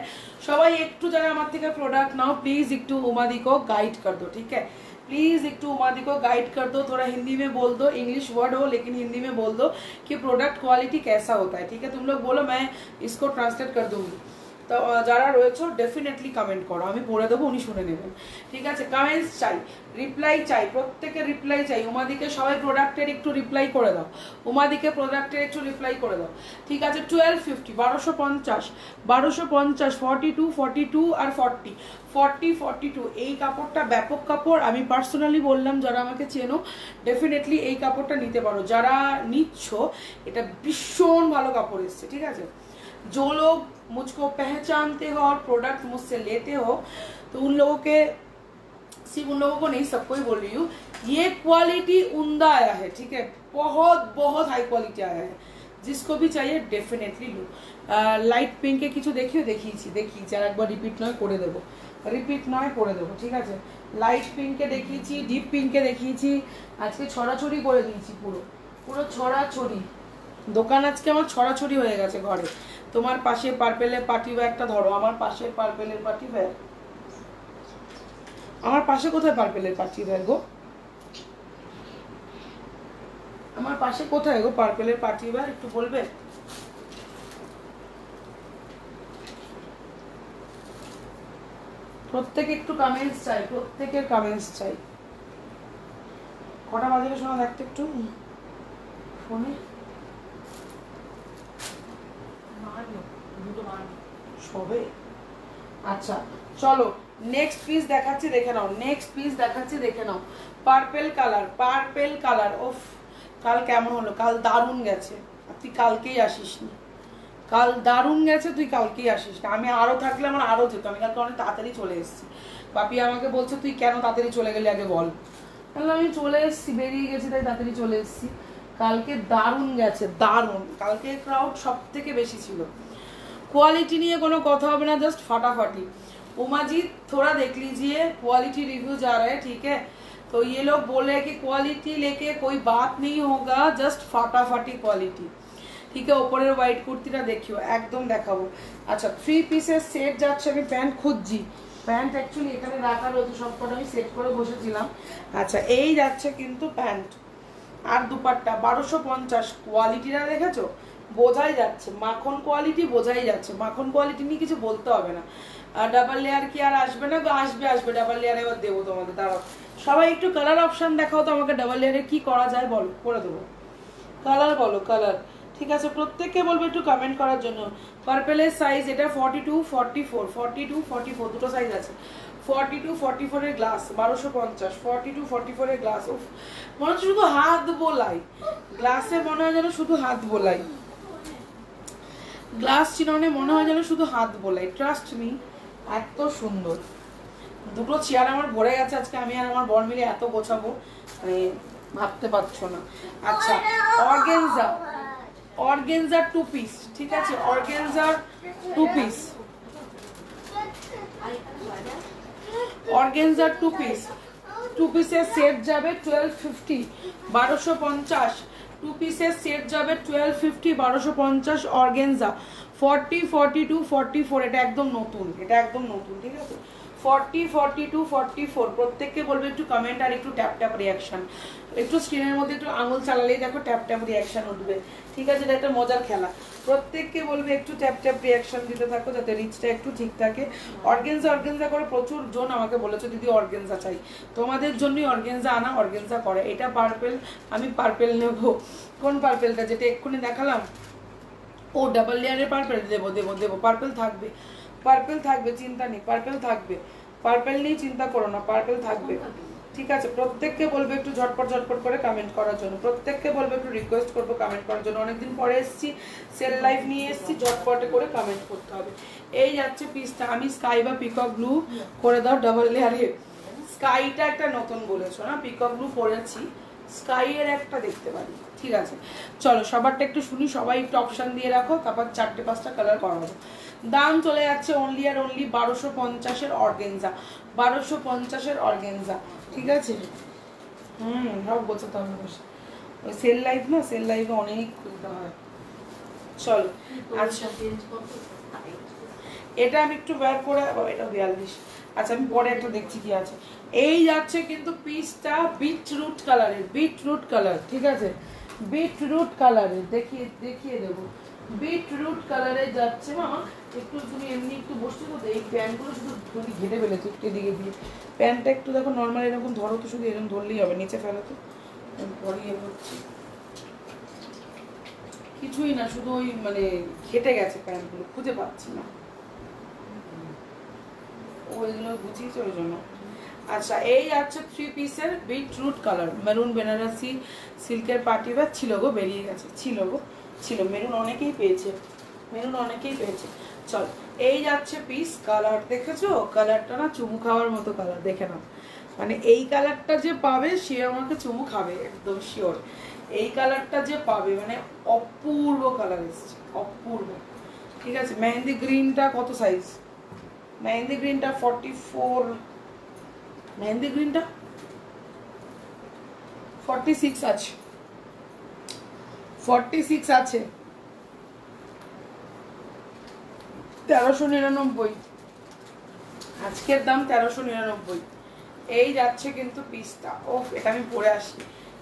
সবাই একটু যারা আমার থেকে প্রোডাক্ট নাও प्लीज একটু उमादी को गाइड कर दो, ठीक है। प्लीज একটু उमादी को गाइड कर दो, थोड़ा हिंदी में बोल दो, इंग्लिश वर्ड हो लेकिन हिंदी में बोल दो कि प्रोडक्ट क्वालिटी कैसा होता है, ठीक है। तुम लोग बोलो, मैं इसको ट्रांसलेट कर दूंगी। তো যারা রয়েছে ডেফিনেটলি কমেন্ট করো, আমি পড়ে দেবো, উনি শুনে নেবেন, ঠিক আছে। কমেন্টস চাই, রিপ্লাই চাই, প্রত্যেকের রিপ্লাই চাই। উমাদিকে সবাই প্রোডাক্টের একটু রিপ্লাই করে দাও, উমাদিকে প্রোডাক্টের একটু রিপ্লাই করে দাও, ঠিক আছে। 1250, 1250, 1250, 42 42 আর 40 40 42। এই কাপড়টা ব্যাপক কাপড়, আমি পার্সোনালি বললাম, যারা আমাকে চেনো ডেফিনেটলি এই কাপড়টা নিতে পারো। যারা নিচ্ছ, এটা ভীষণ ভালো কাপড় এসছে, ঠিক আছে। जो लोग मुझको पहचानते हो और प्रोडक्ट मुझसे लेते हो, तो उन लोगों के, सिर्फ उन लोगों को नहीं, सबको ही बोल रही हूँ, ये क्वालिटी उम्दा आया है, ठीक है। बहुत बहुत हाई क्वालिटी आया है, जिसको भी चाहिए डेफिनेटली लो। लाइट पिंके কিছু দেখিয়েছি আর একবার রিপিট নয় করে দেবো, রিপিট নয় করে দেবো, ঠিক আছে। লাইট পিঙ্কে দেখিয়েছি, ডিপ পিঙ্কে দেখিয়েছি, আজকে ছড়াছড়ি করে দিয়েছি, পুরো পুরো ছড়াছড়ি। দোকান আজকে আমার ছড়াছড়ি হয়ে গেছে ঘরে। তোমার পাশে পার্পেলের পার্টি ব্যাগটা ধরো, আমার পাশে পার্পেলের পার্টি ব্যাগ, আমার পাশে কোথায় পার্পেলের পার্টি ব্যাগ গো, আমার পাশে কোথায় গো পার্পেলের পার্টি ব্যাগ, একটু বলবে। প্রত্যেকে একটু কমেন্টস চাই, প্রত্যেকের কমেন্টস চাই। কটা বাজে শোনা দেখতে একটু ফোনে, সবে। আচ্ছা চলো নেক্সট পিস দেখাচ্ছি, দেখে নাও। নেক্সট পিস দেখাচ্ছি, দেখে নাও। Purple colour, purple colour. ওফ, কাল কেমন হলো? কাল দারুণ গেছে, তুই কালকেই আসিস নি। কাল দারুণ গেছে, তুই কালকেই আসিস না। আমি আরো থাকলে আমার আরো যেত, আমি কালকে অনেক তাড়াতাড়ি চলে এসেছি। বাপি আমাকে বলছে, তুই কেন তাড়াতাড়ি চলে গেলি আগে বল। তাহলে আমি চলে এসেছি, বেরিয়ে গেছি, তাই তাড়াতাড়ি চলে এসেছি। কালকে দারুণ গেছে, দারুণ। কালকে ক্রাউড সব থেকে বেশি ছিল। क्वालिटी नहीं है, कोनो कथा होगा ना, जस्ट फटाफटी। उमा जी थोड़ा देख लीजिए, क्वालिटी रिव्यू जा रहा है, ठीक है। तो ये लोग बोल रहे हैं कि क्वालिटी लेके कोई बात नहीं होगा, जस्ट फटाफटी क्वालिटी, ठीक है। ऊपर व्हाइट कुर्तीटा देखियो, एकदम देखाबो। अच्छा 3 পিসের সেট যাচ্ছে, আমি প্যান্ট খুঁজছি, প্যান্ট অ্যাকচুয়ালি এখানে রাখা রয়েছে, সবকটা আমি সেট করে বসেছিলাম। আচ্ছা এই যাচ্ছে কিন্তু প্যান্ট আর দুপাট্টা 1250। কোয়ালিটিটা দেখেছো, বোঝাই যাচ্ছে মাখন কোয়ালিটি, বোঝাই যাচ্ছে মাখন কোয়ালিটি নিয়ে কিছু বলতে হবে না। আর ডাবল লেয়ার কি আর আসবে না? আসবে আসবে, ডাবল লেয়ার এবার দেবো তোমাদের, দাঁড়াও। সবাই একটু কালার অপশন দেখাও তো আমাকে, ডাবল লেয়ারে কি করা যায় বলো, করে দেবো। কালার বলো, কালার। ঠিক আছে, প্রত্যেককে বলবো একটু কমেন্ট করার জন্য। পার্পেলের সাইজ এটা 42 44, 42 44 দুটো সাইজ আছে। 42 44 এর গ্লাস 1250, 42 44 এর গ্লাস। উফ, মনে হচ্ছে শুধু হাত বোলাই গ্লাসে, মনে হয় যেন শুধু হাত বোলাই গ্লাস চিননে, মনে হয় যেন শুধু হাত বোলাই। ট্রাস্ট মি, এত সুন্দর। দুটো চেয়ার আমার ভরে গেছে আজকে, আমি আর আমার বর মিলে এত গোছাবো মানে ভাবতে পারছো না। আচ্ছা অর্গেনজা, অর্গেনজা 2 পিস, ঠিক আছে, অর্গেনজার 2 পিস, অর্গেনজার 2 পিস, 2 পিসের সেট যাবে 1250, 1250। 2 পিসের সেট যাবে 1250, 1250 অর্গেনজা। 40 42 44, এটা একদম নতুন, এটা একদম নতুন, ঠিক আছে। 40 42 44, প্রত্যেককে বলবে একটু কমেন্ট আর একটু ট্যাপ ট্যাপ রিয়াকশন। একটু স্ক্রিনের মধ্যে একটু আঙুল চালালেই দেখো ট্যাপ ট্যাপ রিয়াকশন উঠবে, ঠিক আছে। এটা একটা মজার খেলা, প্রত্যেককে বলবে একটু ট্যাপ ট্যাপ রিয়াকশন দিতে থাকো যাতে রিচটা একটু ঠিক থাকে। অর্গেনজা অর্গেনজা করে প্রচুর জন আমাকে বলেছো দিদি অর্গেনজা চাই, তোমাদের জন্যই অর্গেনজা আনা, অর্গেনজা করে। এটা পার্পেল, আমি পার্পেল নেবো। কোন পার্পেলটা, যেটা এক্ষুনি দেখালাম? ও ডাবল লেয়ারের পার্পেল, দেবো দেবো দেবো, পার্পেল থাকবে, পার্পেল থাকবে, চিন্তা নেই, পার্পেল থাকবে, পার্পেল নিয়ে চিন্তা করো না, পার্পেল থাকবে, ঠিক আছে। প্রত্যেককে বলবো একটু ঝটপট ঝটপট করে কমেন্ট করার জন্য, প্রত্যেককে বলবো একটু রিকোয়েস্ট করবো কমেন্ট করার জন্য। অনেকদিন পরে এসেছি, সেল লাইভ নিয়ে এসেছি, ঝটপটে করে কমেন্ট করতে হবে। এই যাচ্ছে পিসটা, আমি স্কাই বা পিকক ব্লু করে দাও ডাবল লেয়ারে। স্কাইটা একটা নতুন বলেছো না, পিকক ব্লু পরেছি, স্কাই এর একটা দেখতে পারি, ঠিক আছে। চলো সবারটা একটু শুনি, সবাই একটু অপশন দিয়ে রাখো, তারপর 4টে 5টা কালার করাবো। দাম চলে যাচ্ছে অনলি আর অনলি 1250 এর অর্গেনজা, 1250 এর অর্গেনজা, ঠিক আছে। সব গোছাতে হবে বসে, ওই সেল লাইভ না, সেল লাইভে অনেক খুলতে হয়। চলো আচ্ছা, এটা আমি একটু বের করে, এটা 42। আচ্ছা আমি পরে একটা দেখছি কি আছে। এই যাচ্ছে কিন্তু পিসটা বিটরুট কালারের, বিটরুট কালার, ঠিক আছে, বিটরুট কালারের, দেখিয়ে দেখিয়ে দেবো। বিটরুট কালারে যাচ্ছে মামা, একটু তুমি এমনি একটু বসছো তো, এই প্যান্টগুলো শুধু তুমি ঘেটে ফেলেছো একটু এদিকে দিয়ে। প্যান্টটা একটু দেখো নর্মাল এরকম ধরো তো, শুধু এরকম ধরলেই হবে, নিচে ফেলো তো, পরিয়ে হচ্ছে কিছুই না, শুধু ওই মানে ঘেটে গেছে প্যান্টগুলো, খুঁজে পাচ্ছি না, ওইগুলো বুঝিয়েছে ওই জন্য। আচ্ছা এই যাচ্ছে 3 পিসের বিটরুট কালার, মেরুন বেনারসি সিল্কের পার্টি ওয়্যার ছিল গো, বেরিয়ে গেছে, ছিল গো, ছিল, মেরুন অনেকেই পেয়েছে, মেরুন অনেকেই পেয়েছে। চল এই যাচ্ছে পিস, কালার দেখেছো, কালারটা না চুমু খাওয়ার মতো কালার, দেখে নাও, মানে এই কালারটা যে পাবে সে আমাকে চুমু খাবে, একদম শিওর। এই কালারটা যে পাবে মানে অপূর্ব কালার এসছে, অপূর্ব, ঠিক আছে। মেহেন্দি গ্রিনটা কত সাইজ? মেহেন্দি গ্রিনটা 44, মেহেন্দি গ্রিনটা 46 আছে, 46 আছে, 1399, আজকের দাম 1399। এই যাচ্ছে কিন্তু পিসটা, ও এটা আমি পরে আসি,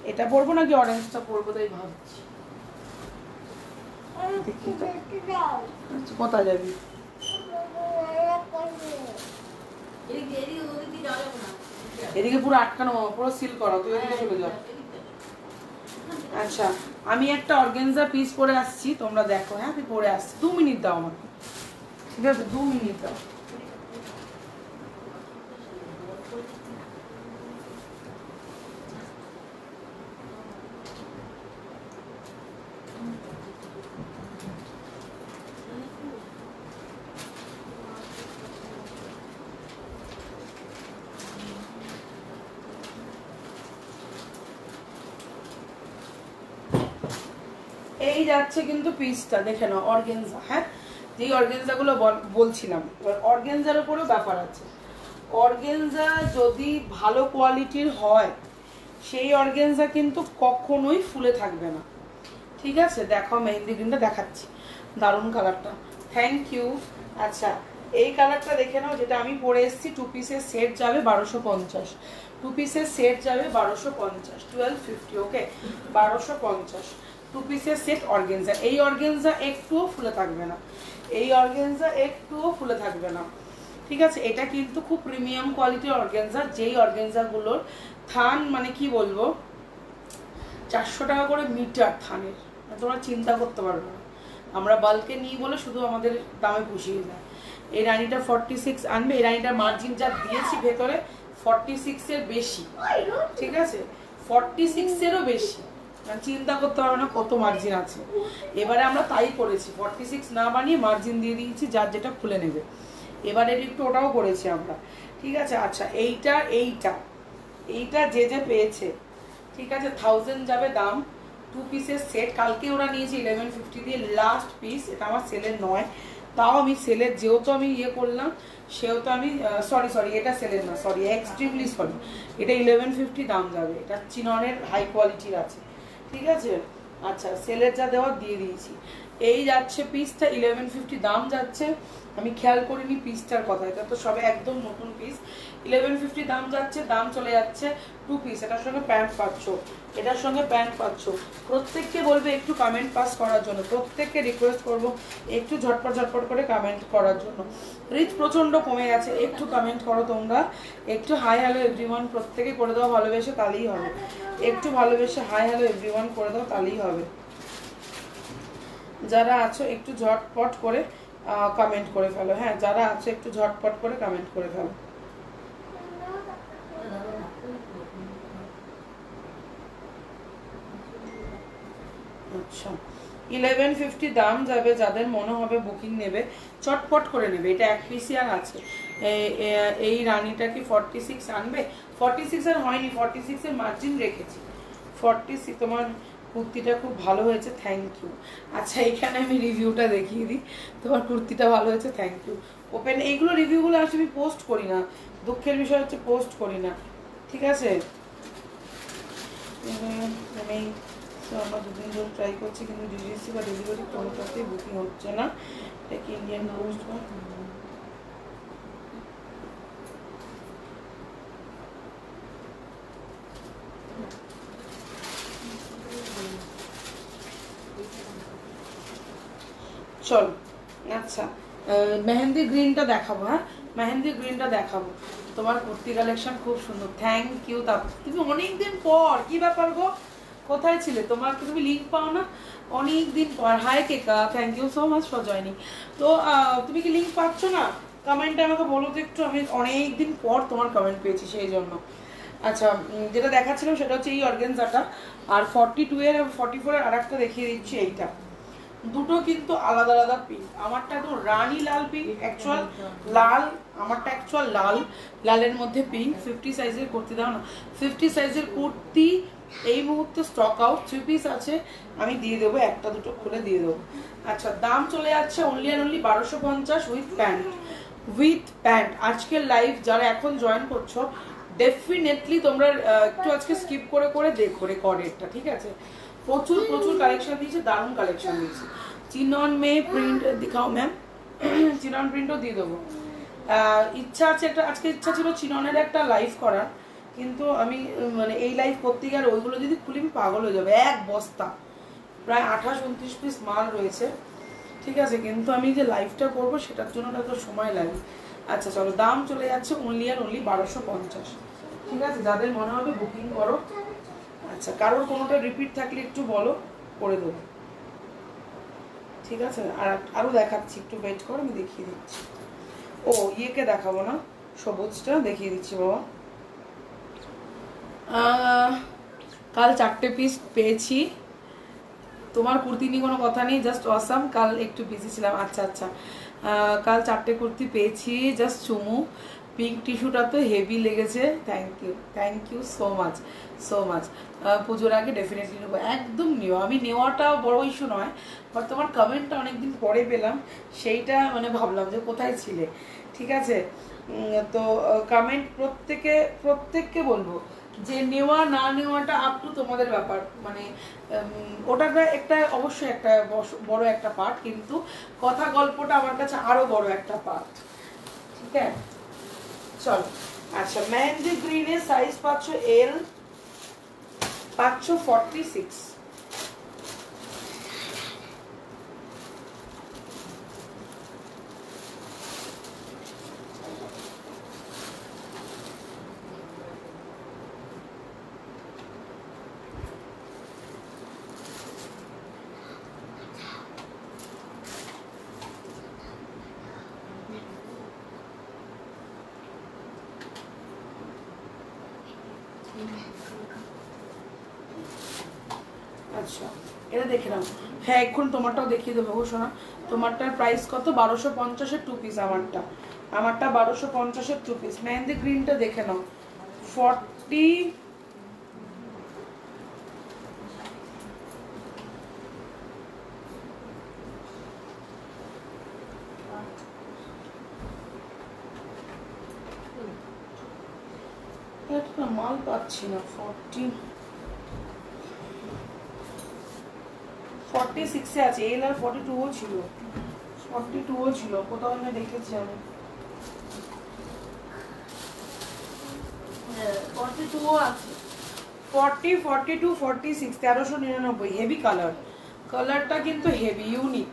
এটা পরবো নাকি অরেঞ্জটা পরবো তাই ভাবছি, কোথায় যাবি? এদিকে পুরো আটকানো, পুরো সিল করা, তুই এদিকে চলে যাও। আচ্ছা আমি একটা অর্গানজা পিস পরে আসছি, তোমরা দেখো, হ্যাঁ আমি পরে আসছি, 2 মিনিট দাও আমাকে, ঠিক আছে, 2 মিনিট দাও। এই যাচ্ছে কিন্তু পিসটা, দেখে নাও অর্গানজা, হ্যাঁ যেই অর্গানজাগুলো বলছিলাম, এবার অর্গানজার উপরেও ব্যাপার আছে। অর্গানজা যদি ভালো কোয়ালিটির হয় সেই অর্গানজা কিন্তু কখনোই ফুলে থাকবে না, ঠিক আছে। দেখো মেহেন্দি গ্রিনটা দেখাচ্ছি, দারুণ কালারটা, থ্যাংক ইউ। আচ্ছা এই কালারটা দেখে নাও, যেটা আমি পরে এসেছি। 2 পিসের সেট যাবে 1250, 2 পিসের সেট যাবে 1250, 1250। ওকে, 1250 2 পিসের সেট অর্গেনজা। এই অর্গেনজা একটুও ফুলে থাকবে না, এই অর্গেনজা একটুও ফুলে থাকবে না, ঠিক আছে। এটা কিন্তু খুব প্রিমিয়াম কোয়ালিটির অর্গেনজা, যেই অর্গেনজাগুলোর থান মানে কি বলবো 400 টাকা করে মিটার থানের, তোমরা চিন্তা করতে পারবে না। আমরা বাল্কে নিই বলে শুধু আমাদের দামে পুষিয়ে যায়। এই রানিটা 46 আনবে, এই রানিটার মার্জিন যা দিয়েছি ভেতরে 46 এর বেশি, ঠিক আছে, 46 এরও বেশি, চিন্তা করতে পারবে না কত মার্জিন আছে। এবারে আমরা তাই করেছি, 46 না বানিয়ে মার্জিন দিয়ে দিয়েছি, যার যেটা খুলে নেবে। এবারে একটু ওটাও করেছি আমরা, ঠিক আছে। আচ্ছা এইটা এইটা এইটা যে যে পেয়েছে, ঠিক আছে, 1000 যাবে দাম। 2 পিসের সেট, কালকে ওরা নিয়েছে 1150 দিয়ে লাস্ট পিস। এটা আমার সেলের নয়, তাও আমি সেলের, যেহেতু আমি ইয়ে করলাম সেহেতু আমি সরি এটা সেলের না, সরি এক্সট্রিমলি সরি, এটা 1150 দাম যাবে। এটা চিননের হাই কোয়ালিটির আছে, ঠিক আছে। আচ্ছা সেলের যা দেওয়া দিয়ে দিয়েছি। এই যাচ্ছে পিসটা 1150 দাম যাচ্ছে, আমি খেয়াল করিনি পিসটার কথা, এটা তো সবে একদম নতুন পিস। 1150 দাম যাচ্ছে, দাম চলে যাচ্ছে 2 পিস। এটার সঙ্গে প্যান্ট পাচ্ছ, এটার সঙ্গে প্যান্ট পাচ্ছ। প্রত্যেককে বলবে একটু কমেন্ট পাস করার জন্য, প্রত্যেককে রিকোয়েস্ট করব একটু ঝটপট ঝটপট করে কমেন্ট করার জন্য। রিচ প্রচণ্ড কমে গেছে, একটু কমেন্ট করো তোমরা, একটু হাই হ্যালো এভরিওয়ান প্রত্যেকে করে দাও ভালোবেসে, তাহলেই হবে। একটু ভালোবেসে হাই হ্যালো এভরিওয়ান করে দাও, তাহলেই হবে। যারা আছো একটু ঝটপট করে কমেন্ট করে ফেলো, হ্যাঁ যারা আছো একটু ঝটপট করে কমেন্ট করে ফেলো। আচ্ছা 1150 দাম যাবে, যাদের মনে হবে বুকিং নেবে চটপট করে নেবে, এটা এক পিসি আর আছে। এই রানিটা কি 46 আনবে? 46 আর হয়নি, 46 এর মার্জিন রেখেছি। 46 তোমার কুর্তিটা খুব ভালো হয়েছে, থ্যাংক ইউ। আচ্ছা এখানে আমি রিভিউটা দেখিয়ে দিই, তোমার কুর্তিটা ভালো হয়েছে, থ্যাংক ইউ। ওপেন এইগুলো রিভিউগুলো আসলে আমি পোস্ট করি না, দুঃখের বিষয় হচ্ছে পোস্ট করি না, ঠিক আছে। আমি আমরা 2 দিন ধরে ট্রাই করছি কিন্তু ডিলিভারি বা ডেলিভারি কোনোটাতেই বুকিং হচ্ছে না। এটা কি ইন্ডিয়ান পোস্ট? চল আচ্ছা মেহেন্দি গ্রিনটা দেখাবো, হ্যাঁ মেহেন্দি গ্রিনটা দেখাবো। তোমার কুর্তি কালেকশন খুব সুন্দর, থ্যাংক ইউ। তারপর তুমি অনেকদিন পর, কি ব্যাপার গো কোথায় ছিলে, তোমার তুমি লিঙ্ক পাও না অনেকদিন পর। Hi Keka, thank you so much for joining. তো তুমি কি লিঙ্ক পাচ্ছ না? কমেন্টে আমাকে বলো তো একটু, আমি অনেকদিন পর তোমার কমেন্ট পেয়েছি সেই জন্য। আচ্ছা যেটা দেখাচ্ছিলাম সেটা হচ্ছে এই অর্গেনজাটা, আর 42 এর 44 এর আর একটা দেখিয়ে দিচ্ছি। এইটা দুটো কিন্তু আলাদা আলাদা পিঙ্ক, আমারটা একদম রানী লাল পিঙ্ক, অ্যাকচুয়াল লাল, আমারটা অ্যাকচুয়াল লাল, লালের মধ্যে পিঙ্ক। 50 সাইজের কুর্তি দাও না, 50 সাইজের কুর্তি এই মুহূর্তে স্টক আউট, 3 পিস আছে, আমি দিয়ে দেবো, একটা দুটো খুলে দিয়ে দেবো। আচ্ছা দাম চলে যাচ্ছে only and only 1250 with pant, with pant. আজকের লাইভ যারা এখন জয়েন করছো ডেফিনেটলি তোমরা একটু আজকে স্কিপ করে করে দেখো রেকর্ডেরটা, ঠিক আছে। প্রচুর প্রচুর কালেকশন দিয়েছে, দারুণ কালেকশন দিয়েছে। চিনন মে প্রিন্ট দেখাও ম্যাম, চিনন প্রিন্টও দিয়ে দেবো। ইচ্ছা আছে একটা, আজকে ইচ্ছা ছিল চিননের একটা লাইভ করার, কিন্তু আমি মানে এই লাইভ করতে গিয়ে আর ওইগুলো যদি খুলি আমি পাগল হয়ে যাবে। এক বস্তা প্রায় 28-29 পিস মাল রয়েছে, ঠিক আছে, কিন্তু আমি যে লাইভটা করবো সেটার জন্য তো সময় লাগে। আচ্ছা চলো দাম চলে যাচ্ছে অনলি আর অনলি 1250, ঠিক আছে। যাদের মনে হবে বুকিং করো। আচ্ছা কারোর কোনোটা রিপিট থাকলে একটু বলো, করে দেবো, ঠিক আছে। আর আরও দেখাচ্ছি, একটু ওয়েট করো, আমি দেখিয়ে দিচ্ছি। ও ইয়েকে দেখাবো না, সবুজটা দেখিয়ে দিচ্ছি বাবা। কাল 4টে পিস পেয়েছি, তোমার কুর্তি নিয়ে কোনো কথা নেই, জাস্ট অসাম। কাল একটু বিজি ছিলাম। আচ্ছা আচ্ছা কাল 4টে কুর্তি পেয়েছি, জাস্ট চুমু। পিঙ্ক টিস্যুটা তো হেভি লেগেছে, thank you so much so much. পুজোর আগে ডেফিনেটলি নেবো, একদম নিও। আমি নেওয়াটা বড় ইস্যু নয়, বাট তোমার কমেন্টটা অনেকদিন পরে পেলাম, সেইটা মানে ভাবলাম যে কোথায় ছিলে, ঠিক আছে। তো কমেন্ট প্রত্যেককে বলবো যে নেওয়া না নেওয়াটা আপ টু তোমাদের ব্যাপার, মানে ওটাটা একটা অবশ্যই একটা বড় একটা পার্ট, কিন্তু কথা গল্পটা আমার কাছে আরো বড় একটা পার্ট, ठीक है चलो अच्छा मेहंदी ग्रीन এর সাইজ পাচ্ছ এল পাচ্ছ 46 আচ্ছা এটা দেখে নাও হ্যাঁ এখন তোমারটাও দেখিয়ে দেবো গো সোনা তোমারটার প্রাইস কত 1250 এর টু পিস আমারটা 1250 এর টু পিস মেহেন্দি গ্রিনটা দেখে নাও 40 একটা মাল পাচ্ছি না 46 এ আছে এল আর 42 ও ছিল 42 ও ছিল কোথাও না দেখেছি আমি 42 ও আছে 40 42 46 1399 হেভি কালারটা কিন্তু হেভি ইউনিক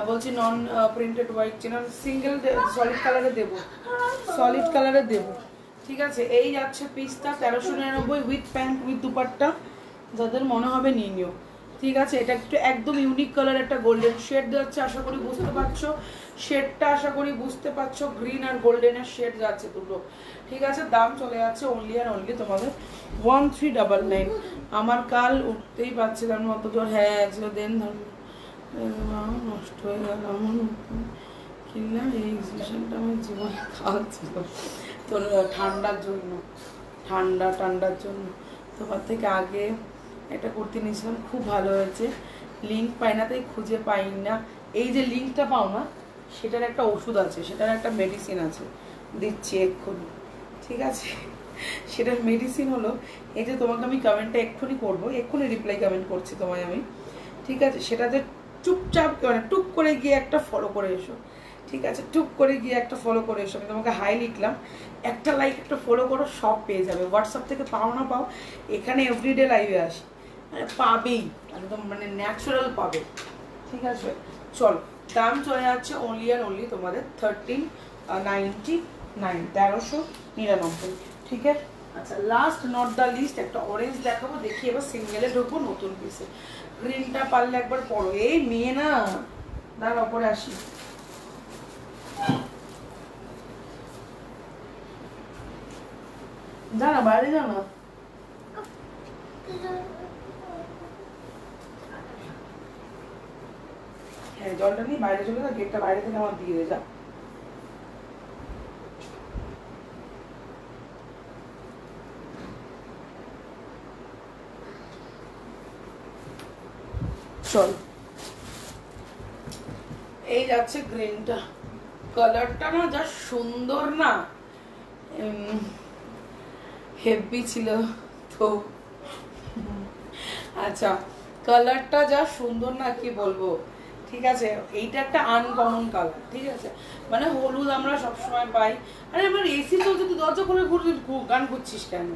বলছি নন প্রিন্টেড হোয়াইট চেনা সিঙ্গেল সলিড কালারে দেব ঠিক আছে এই যাচ্ছে পিসটা 1399 উইথ প্যান্ট উইথ দুপাট্টা যাদের মনে হবে নিয়ে নিও ঠিক আছে এটা একটু একদম ইউনিক কালার একটা গোল্ডেন শেড যাচ্ছে আশা করি বুঝতে পারছো শেডটা আশা করি বুঝতে পারছো গ্রিন আর গোল্ডেনের শেড যাচ্ছে দুটো ঠিক আছে দাম চলে যাচ্ছে অনলি আর অনলি তোমাদের 1399 আমার কাল উঠতেই পারছিলাম না অত জোর হ্যাঁ ছিল দেন ধর্ম নষ্ট হয়ে গেল আমার কিনলাম এই এক্সিবিশনটা আমার জীবনে খাওয়া ছিল তো ঠান্ডার জন্য তোমার থেকে আগে একটা কুর্তি নিয়েছিলাম খুব ভালো হয়েছে লিঙ্ক পাই না তাই খুঁজে পাই না এই যে লিঙ্কটা পাও না সেটার একটা ওষুধ আছে সেটার একটা মেডিসিন আছে দিচ্ছি এক্ষুনি ঠিক আছে সেটার মেডিসিন হলো এই যে তোমাকে আমি কমেন্টটা এক্ষুনি করবো এক্ষুনি রিপ্লাই কমেন্ট করছি তোমায় আমি ঠিক আছে সেটাতে চুপচাপ মানে টুক করে গিয়ে একটা ফলো করে এসো ঠিক আছে টুক করে গিয়ে একটা ফলো করে এসো আমি তোমাকে হাই লিখলাম একটা লাইক একটা ফলো করো সব পেয়ে যাবে হোয়াটসঅ্যাপ থেকে পাও না পাও এখানে এভরিডে লাইভে আসি মানে পাবেই একদম মানে ন্যাচারাল পাবে ঠিক আছে চলো দাম চলে যাচ্ছে অনলি আর অনলি তোমাদের 1399 1399 ঠিক আছে আচ্ছা লাস্ট নট দ্য লিস্ট একটা অরেঞ্জ দেখাবো দেখি এবার সিঙ্গেলে ঢুকবো নতুন পিসে গ্রিনটা পারলে একবার পড়ো এই মেয়ে না দাঁড়া ওপরে আসি জানা বাইরে জানা হ্যাঁ জলটা নিয়ে বাইরে চলে যা গেটটা বাইরে থেকে আমার দিয়ে দে যা চল এই যাচ্ছে গ্রিনটা কালারটা না যা সুন্দর না হেভি ছিল তো আচ্ছা কালারটা যা সুন্দর না কি বলবো ঠিক আছে এইটা একটা আনকমন কালার ঠিক আছে মানে হলুদ আমরা সবসময় পাই আরে আমার এসি চলছে তুই দরজা খুলে গান করছিস কেন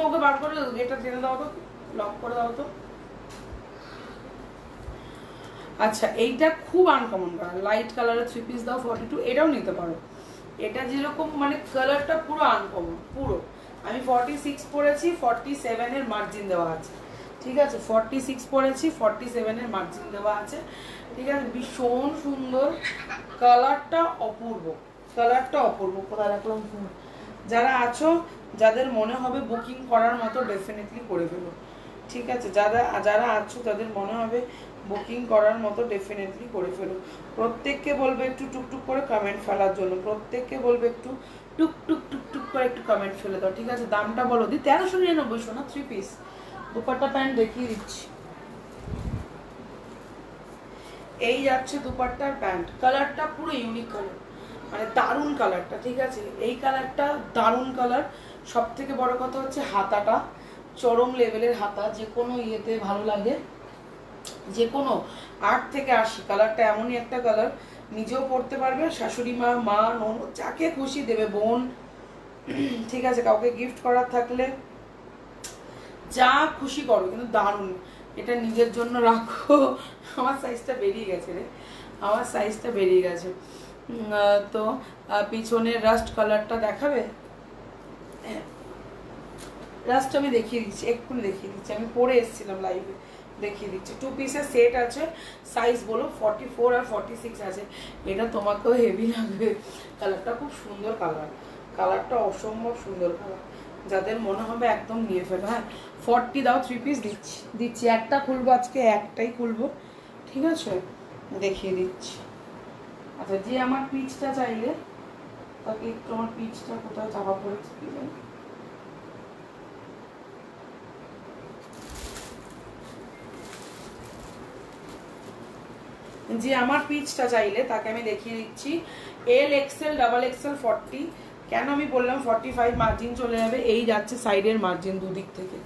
ওকে বার করে গেটটা টেনে দাও তো লক করে দাও তো আচ্ছা এইটা খুব আনকমন কালার লাইট কালারের 3 পিস দাও 42 এটাও নিতে পারো এটা যেরকম মানে কালারটা পুরো আনকমন পুরো আমি 46 পরেছি 47 এর মার্জিন দেওয়া আছে ঠিক আছে 46 পরেছি 47 এর মার্জিন দেওয়া আছে ঠিক আছে ভীষণ সুন্দর কালারটা অপূর্ব কোথায় রাখলাম যারা আছো যাদের মনে হবে বুকিং করার মতো ডেফিনেটলি করে ফেলো ঠিক আছে যারা আছো যাদের মনে হবে বুকিং করার মতো ডেফিনেটলি করে ফেলো প্রত্যেককে বলবে একটু টুকটুক করে কমেন্ট ফেলার জন্য প্রত্যেককে বলবে একটু টুক করে একটু কমেন্ট ফেলে দাও ঠিক আছে দামটা বলো দি 1399 সোনা 3 পিস দুপাট্টা প্যান্ট দেখিয়ে দিচ্ছি এই যাচ্ছে দুপাট্টার প্যান্ট কালারটা পুরো ইউনিক কালার মানে দারুণ কালারটা ঠিক আছে এই কালারটা দারুণ কালার সব থেকে বড় কথা হচ্ছে হাতাটা চরম লেভেলের হাতা যে কোনো ইয়েতে ভালো লাগে যে কোনো 8 থেকে 80 কালারটা এমনই একটা কালার নিজেও পরতে পারবে, শাশুড়ি মা, মা, ননদ, যাকে খুশি দেবে, বোন, ঠিক আছে, কাউকে গিফট করার থাকলে যা খুশি করো, কিন্তু দারুণ। এটা নিজের জন্য রাখো। আমার সাইজটা বেরিয়ে গেছে রে, আমার সাইজটা বেরিয়ে গেছে। তো পিছনের রাস্ট কালারটা দেখাবে? রাস্ট আমি দেখিয়ে দিচ্ছি, এক্ষুনি দেখিয়ে দিচ্ছি, আমি পরে এসেছিলাম লাইভে, দেখিয়ে দিচ্ছি। 2 পিসের সেট আছে, সাইজ বলো 44 আর 46 আছে। এটা তোমাকেও হেভি লাগবে, কালারটা খুব সুন্দর কালার, কালারটা অসম্ভব সুন্দর কালার, যাদের মনে হবে একদম নিয়ে ফেলো। হ্যাঁ 40 দাও, 3 পিস দিচ্ছি দিচ্ছি, একটা খুলবো আজকে, একটাই খুলবো, ঠিক আছে, দেখিয়ে দিচ্ছি। আচ্ছা, যে আমার পিচটা চাইলে তাকে একটু, আমার পিচটা কোথায় চাপা পড়েছে কি জানি, যে আমার পিচটা চাইলে তাকে আমি দেখিয়ে দিচ্ছি। এল এক্সেল, ডাবল এক্সেল, 40। কেন আমি বললাম 45 মার্জিন চলে যাবে, এই যাচ্ছে সাইডের মার্জিন দুদিক থেকে,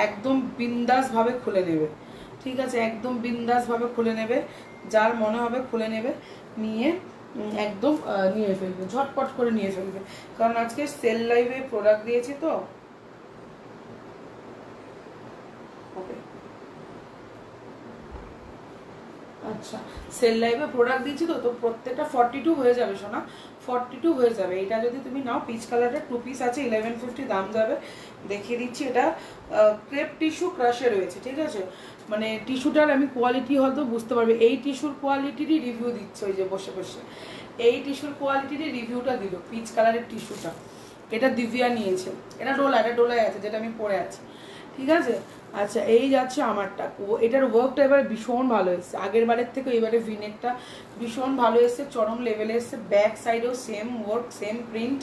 একদম বিন্দাস ভাবে খুলে নেবে, ঠিক আছে, একদম বিন্দাস ভাবে খুলে নেবে, যার মনে হবে খুলে নেবে, নিয়ে একদম নিয়ে ফেলবে, ঝটপট করে নিয়ে ফেলবে, কারণ আজকে সেল লাইভে প্রোডাক্ট দিয়েছি তো। আচ্ছা, সেল লাইভে প্রোডাক্ট দিচ্ছি তো, তো প্রত্যেকটা 42 হয়ে যাবে সোনা, 42 হয়ে যাবে। এটা যদি তুমি নাও, পিচ কালারের 2 পিস আছে, 1150 দাম যাবে। দেখিয়ে দিচ্ছি, এটা ক্রেপ টিস্যু ক্রাশে রয়েছে, ঠিক আছে, মানে টিস্যুটার আমি কোয়ালিটি হয়তো বুঝতে পারবে, এই টিস্যুর কোয়ালিটিরই রিভিউ দিচ্ছে, ওই যে বসে বসে এই টিস্যুর কোয়ালিটিরই রিভিউটা দিল, পিচ কালারের টিস্যুটা। এটা দিব্যা নিয়েছে, এটা ডোলায় আছে, যেটা আমি পরে আছি, ঠিক আছে। আচ্ছা, এই যাচ্ছে আমারটা, এটার ওয়ার্কটা এবার ভীষণ ভালো এসছে, আগের বারের থেকে এবারে ভিনেকটা ভীষণ ভালো এসছে, চরম লেভেলে এসছে। ব্যাক সাইডেও সেম ওয়ার্ক, সেম প্রিন্ট,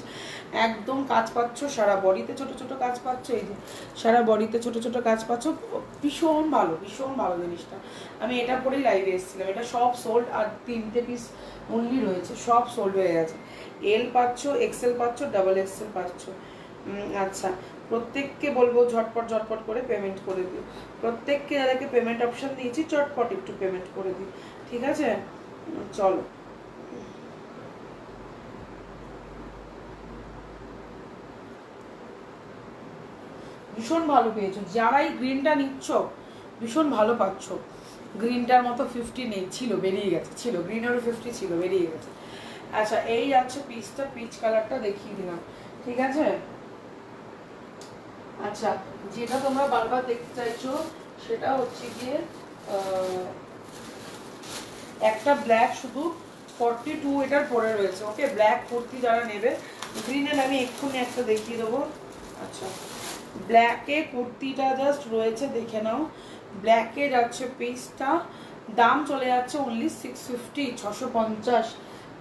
একদম কাজ পাচ্ছ, সারা বডিতে ছোট ছোট কাজ পাচ্ছ, এই যে সারা বডিতে ছোট ছোট কাজ পাচ্ছ, ভীষণ ভালো জিনিসটা। আমি এটা পরেই লাইভে এসেছিলাম, এটা সব সোল্ড, আর 3টে পিস অনলি রয়েছে, সব সোল্ড হয়ে গেছে। এল পাচ্ছ, এক্সেল পাচ্ছ, ডাবল এক্সেল পাচ্ছ। আচ্ছা, প্রত্যেককে বলবো ঝটপট করে পেমেন্ট করে দিও, প্রত্যেককে যাদেরকে পেমেন্ট অপশন দিয়েছি চটপট একটু পেমেন্ট করে দিও, ঠিক আছে। চলো, ভীষণ ভালো পেয়েছো, যারাই গ্রিনটা নিচ্ছ ভীষণ ভালো পাচ্ছ। গ্রিনটার মতো 50 নেই, ছিল, বেরিয়ে গেছে, ছিল গ্রিনেরও 50 ছিল, বেরিয়ে গেছে। আচ্ছা, এই যাচ্ছে পিসটা, পিচ কালারটা দেখিয়ে দিলাম, ঠিক আছে। আচ্ছা, যেটা তোমরা বারবার দেখতে চাইছো সেটা হচ্ছে গিয়ে একটা ব্ল্যাক, শুধু 42 এটার পরে রয়েছে, ওকে, ব্ল্যাক কুর্তি যারা নেবে। গ্রিনের আমি এক্ষুনি একটা দেখিয়ে দেবো। আচ্ছা, ব্ল্যাকে কুর্তিটা জাস্ট রয়েছে, দেখে নাও, ব্ল্যাকে যাচ্ছে পিসটা, দাম চলে যাচ্ছে অনলি 650, 650।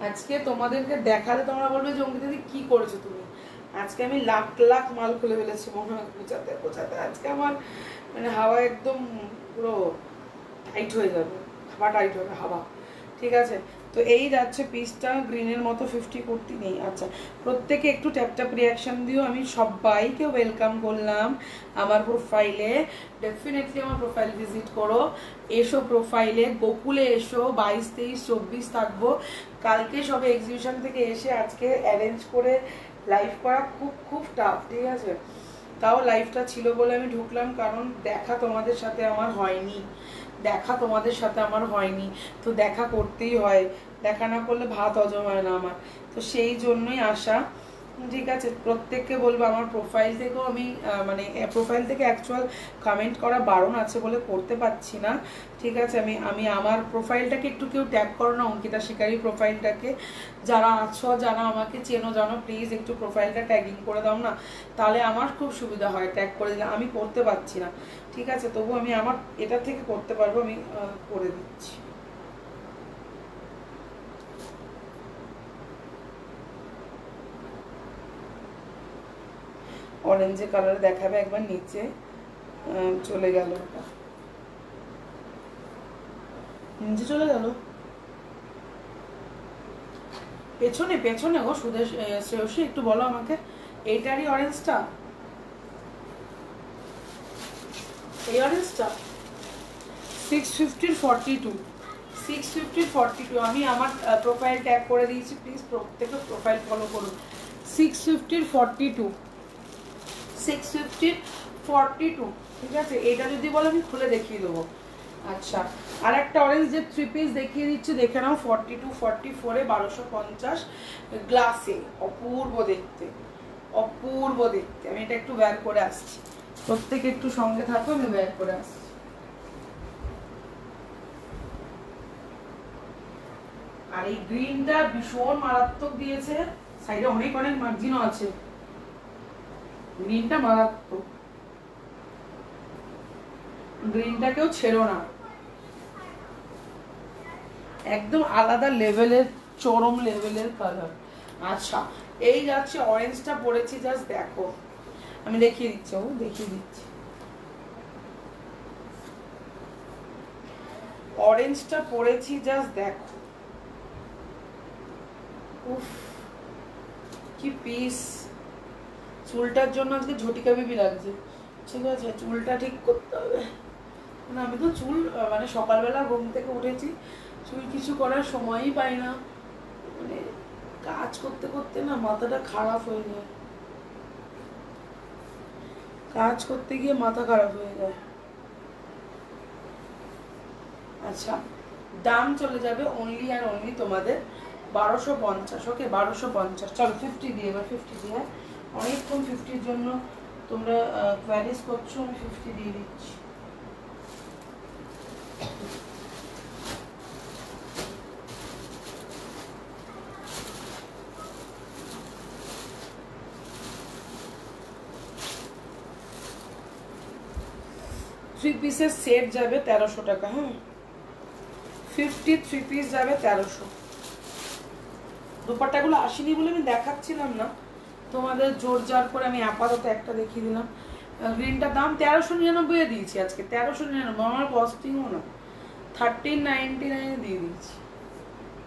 আজকে তোমাদেরকে দেখালে তোমরা বলবে যে অঙ্কিতা দিদি কি করেছো তুমি, আজকে আমি লাখ লাখ মাল খুলে ফেলেছি, মনে হয় বোঝাতে আজকে আমার মানে হাওয়া একদম পুরো টাইট হয়ে যাবে, হাওয়া টাইট হবে, হাওয়া, ঠিক আছে। তো এই যাচ্ছে পিসটা, গ্রিনের মতো 50 কুর্তি নেই। আচ্ছা, প্রত্যেকে একটু ট্যাপ রিয়াকশন দিও, আমি সবাইকে ওয়েলকাম করলাম আমার প্রোফাইলে। ডেফিনেটলি আমার প্রোফাইল ভিজিট করো, এসো প্রোফাইলে, গোকুলে এসো, 22, 23, 24 থাকবো। কালকে সবে এক্সিবিশন থেকে এসে আজকে অ্যারেঞ্জ করে লাইভ করা খুব টাফ, ঠিক আছে। তাও লাইভটা ছিল বলে আমি ঢুকলাম, কারণ দেখা তোমাদের সাথে আমার হয়নি, তো দেখা করতেই হয়, দেখা না করলে ভাত হজম হয় না আমার, তো সেই জন্যই আসা, ঠিক আছে। প্রত্যেককে বলবো, আমার প্রোফাইল থেকেও আমি মানে প্রোফাইল থেকে অ্যাকচুয়াল কমেন্ট করা বারণ আছে বলে করতে পারছি না, ঠিক আছে। আমি আমার প্রোফাইলটাকে একটু কেউ ট্যাগ করো না, অঙ্কিতা শিকারি প্রোফাইলটাকে, যারা আছো, যারা আমাকে চেনো জানো, প্লিজ একটু প্রোফাইলটা ট্যাগিং করে দাও না, তাহলে আমার খুব সুবিধা হয়, ট্যাগ করে দিলে। আমি করতে পারছি না, ঠিক আছে, তবু আমি আমার এটা থেকে করতে পারবো, আমি করে দিচ্ছি। অরেঞ্জে কালার দেখাবে একবার, নিচে চলে গেল, ওটা নিচে চলে গেল, পেছনে গো শ্রেয়সী, একটু বলো আমাকে, এইটারই অরেঞ্জটা, এই অরেঞ্জটা 650 42, 650 42 আমি আমার প্রোফাইল ট্যাগ করে দিয়েছি, প্লিজ প্রত্যেকে প্রোফাইল ফলো করুন। 650 42 650 42 ঠিক আছে। এটা যদি বলো আমি খুলে দেখিয়ে দেবো। আচ্ছা, আর একটা অরেঞ্জ যে 3 পিস দেখিয়ে দিচ্ছি, দেখে নাও। 42 44 এ 1250 গ্লাসে, অপূর্ব দেখতে, অপূর্ব দেখতে। আমি এটা একটু ব্যার করে আসছি, প্রত্যেকে একটু সঙ্গে থাকো, আমি ব্যার করে আসছি। আর এই গ্রিনটা ভীষণ মারাত্মক দিয়েছে, সাইডে অনেক অনেক মার্জিনও আছে। গ্রিনটা মারাত্মক, গ্রিনটাকেও ছেড়ো না, একদম আলাদা লেভেলের, চরম লেভেলের কালার। আচ্ছা, এই যাচ্ছে অরেঞ্জটা পরেছি, জাস্ট দেখো, আমি দেখিয়ে দিচ্ছি, ও দেখিয়ে দিচ্ছি। অরেঞ্জটা পরেছি, জাস্ট দেখো, উফ কি পিস। চুলটার জন্য আজকে ঝটিকা বিবি লাগছে, ঠিক আছে, চুলটা ঠিক করতে হবে। না আমি তো চুল মানে সকালবেলা ঘুম থেকে উঠেছি, চুল কিছু করার সময়ই পাই না, মানে কাজ করতে করতে না মাথাটা খারাপ হয়ে যায়, কাজ করতে গিয়ে মাথা খারাপ হয়ে যায়। আচ্ছা, দাম চলে যাবে অনলি আর অনলি তোমাদের 1250। ওকে, 1250। চলো 50 দিয়ে, এবার 50 দিয়ে, অনেকক্ষণ 50-র জন্য তোমরা কোয়ারিজ করছো, আমি 50 দিয়ে দিচ্ছি। থ্রি পিসের সেট যাবে 1300 টাকা। হ্যাঁ, 50 থ্রি পিস যাবে 1300। দুপাট্টাগুলো আসেনি বলে আমি দেখাচ্ছিলাম না তোমাদের, জোর জার করে আমি আপাতত একটা দেখিয়ে দিলাম। গ্রিনটার দাম 1399 দিয়েছি আজকে, 1399, আমার কস্টিংও না, 1399 দিয়ে দিয়েছি।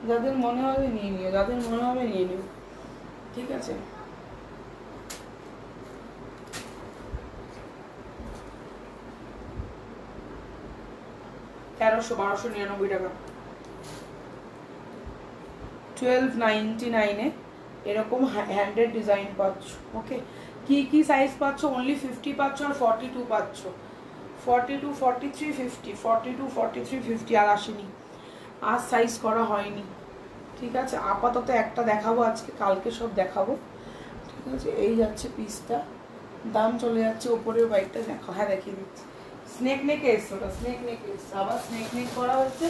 যাদের মনে হবে নিয়ে নিও, যাদের মনে হবে নিয়ে নিও, ঠিক আছে। তেরোশো, 1299 টাকা। 1299 এরকম হ্যান্ডেড ডিজাইন পাচ্ছ। ওকে, কি কি সাইজ পাচ্ছ? অনলি 50 পাচ্ছ আর 42 পাচ্ছ। 42 43 50, 42 43 50 আর আসেনি, আর সাইজ করা হয়নি, ঠিক আছে। আপাতত একটা দেখাবো আজকে, কালকে সব দেখাবো, ঠিক আছে। এই যাচ্ছে পিসটা, দাম চলে যাচ্ছে ওপরের বাইকটা, দেখো, হ্যাঁ দেখিয়ে দিচ্ছি। স্নেক নেকে এসছে, ওটা স্নেক নেকে এসছে, আবার স্নেক নেক করা হয়েছে,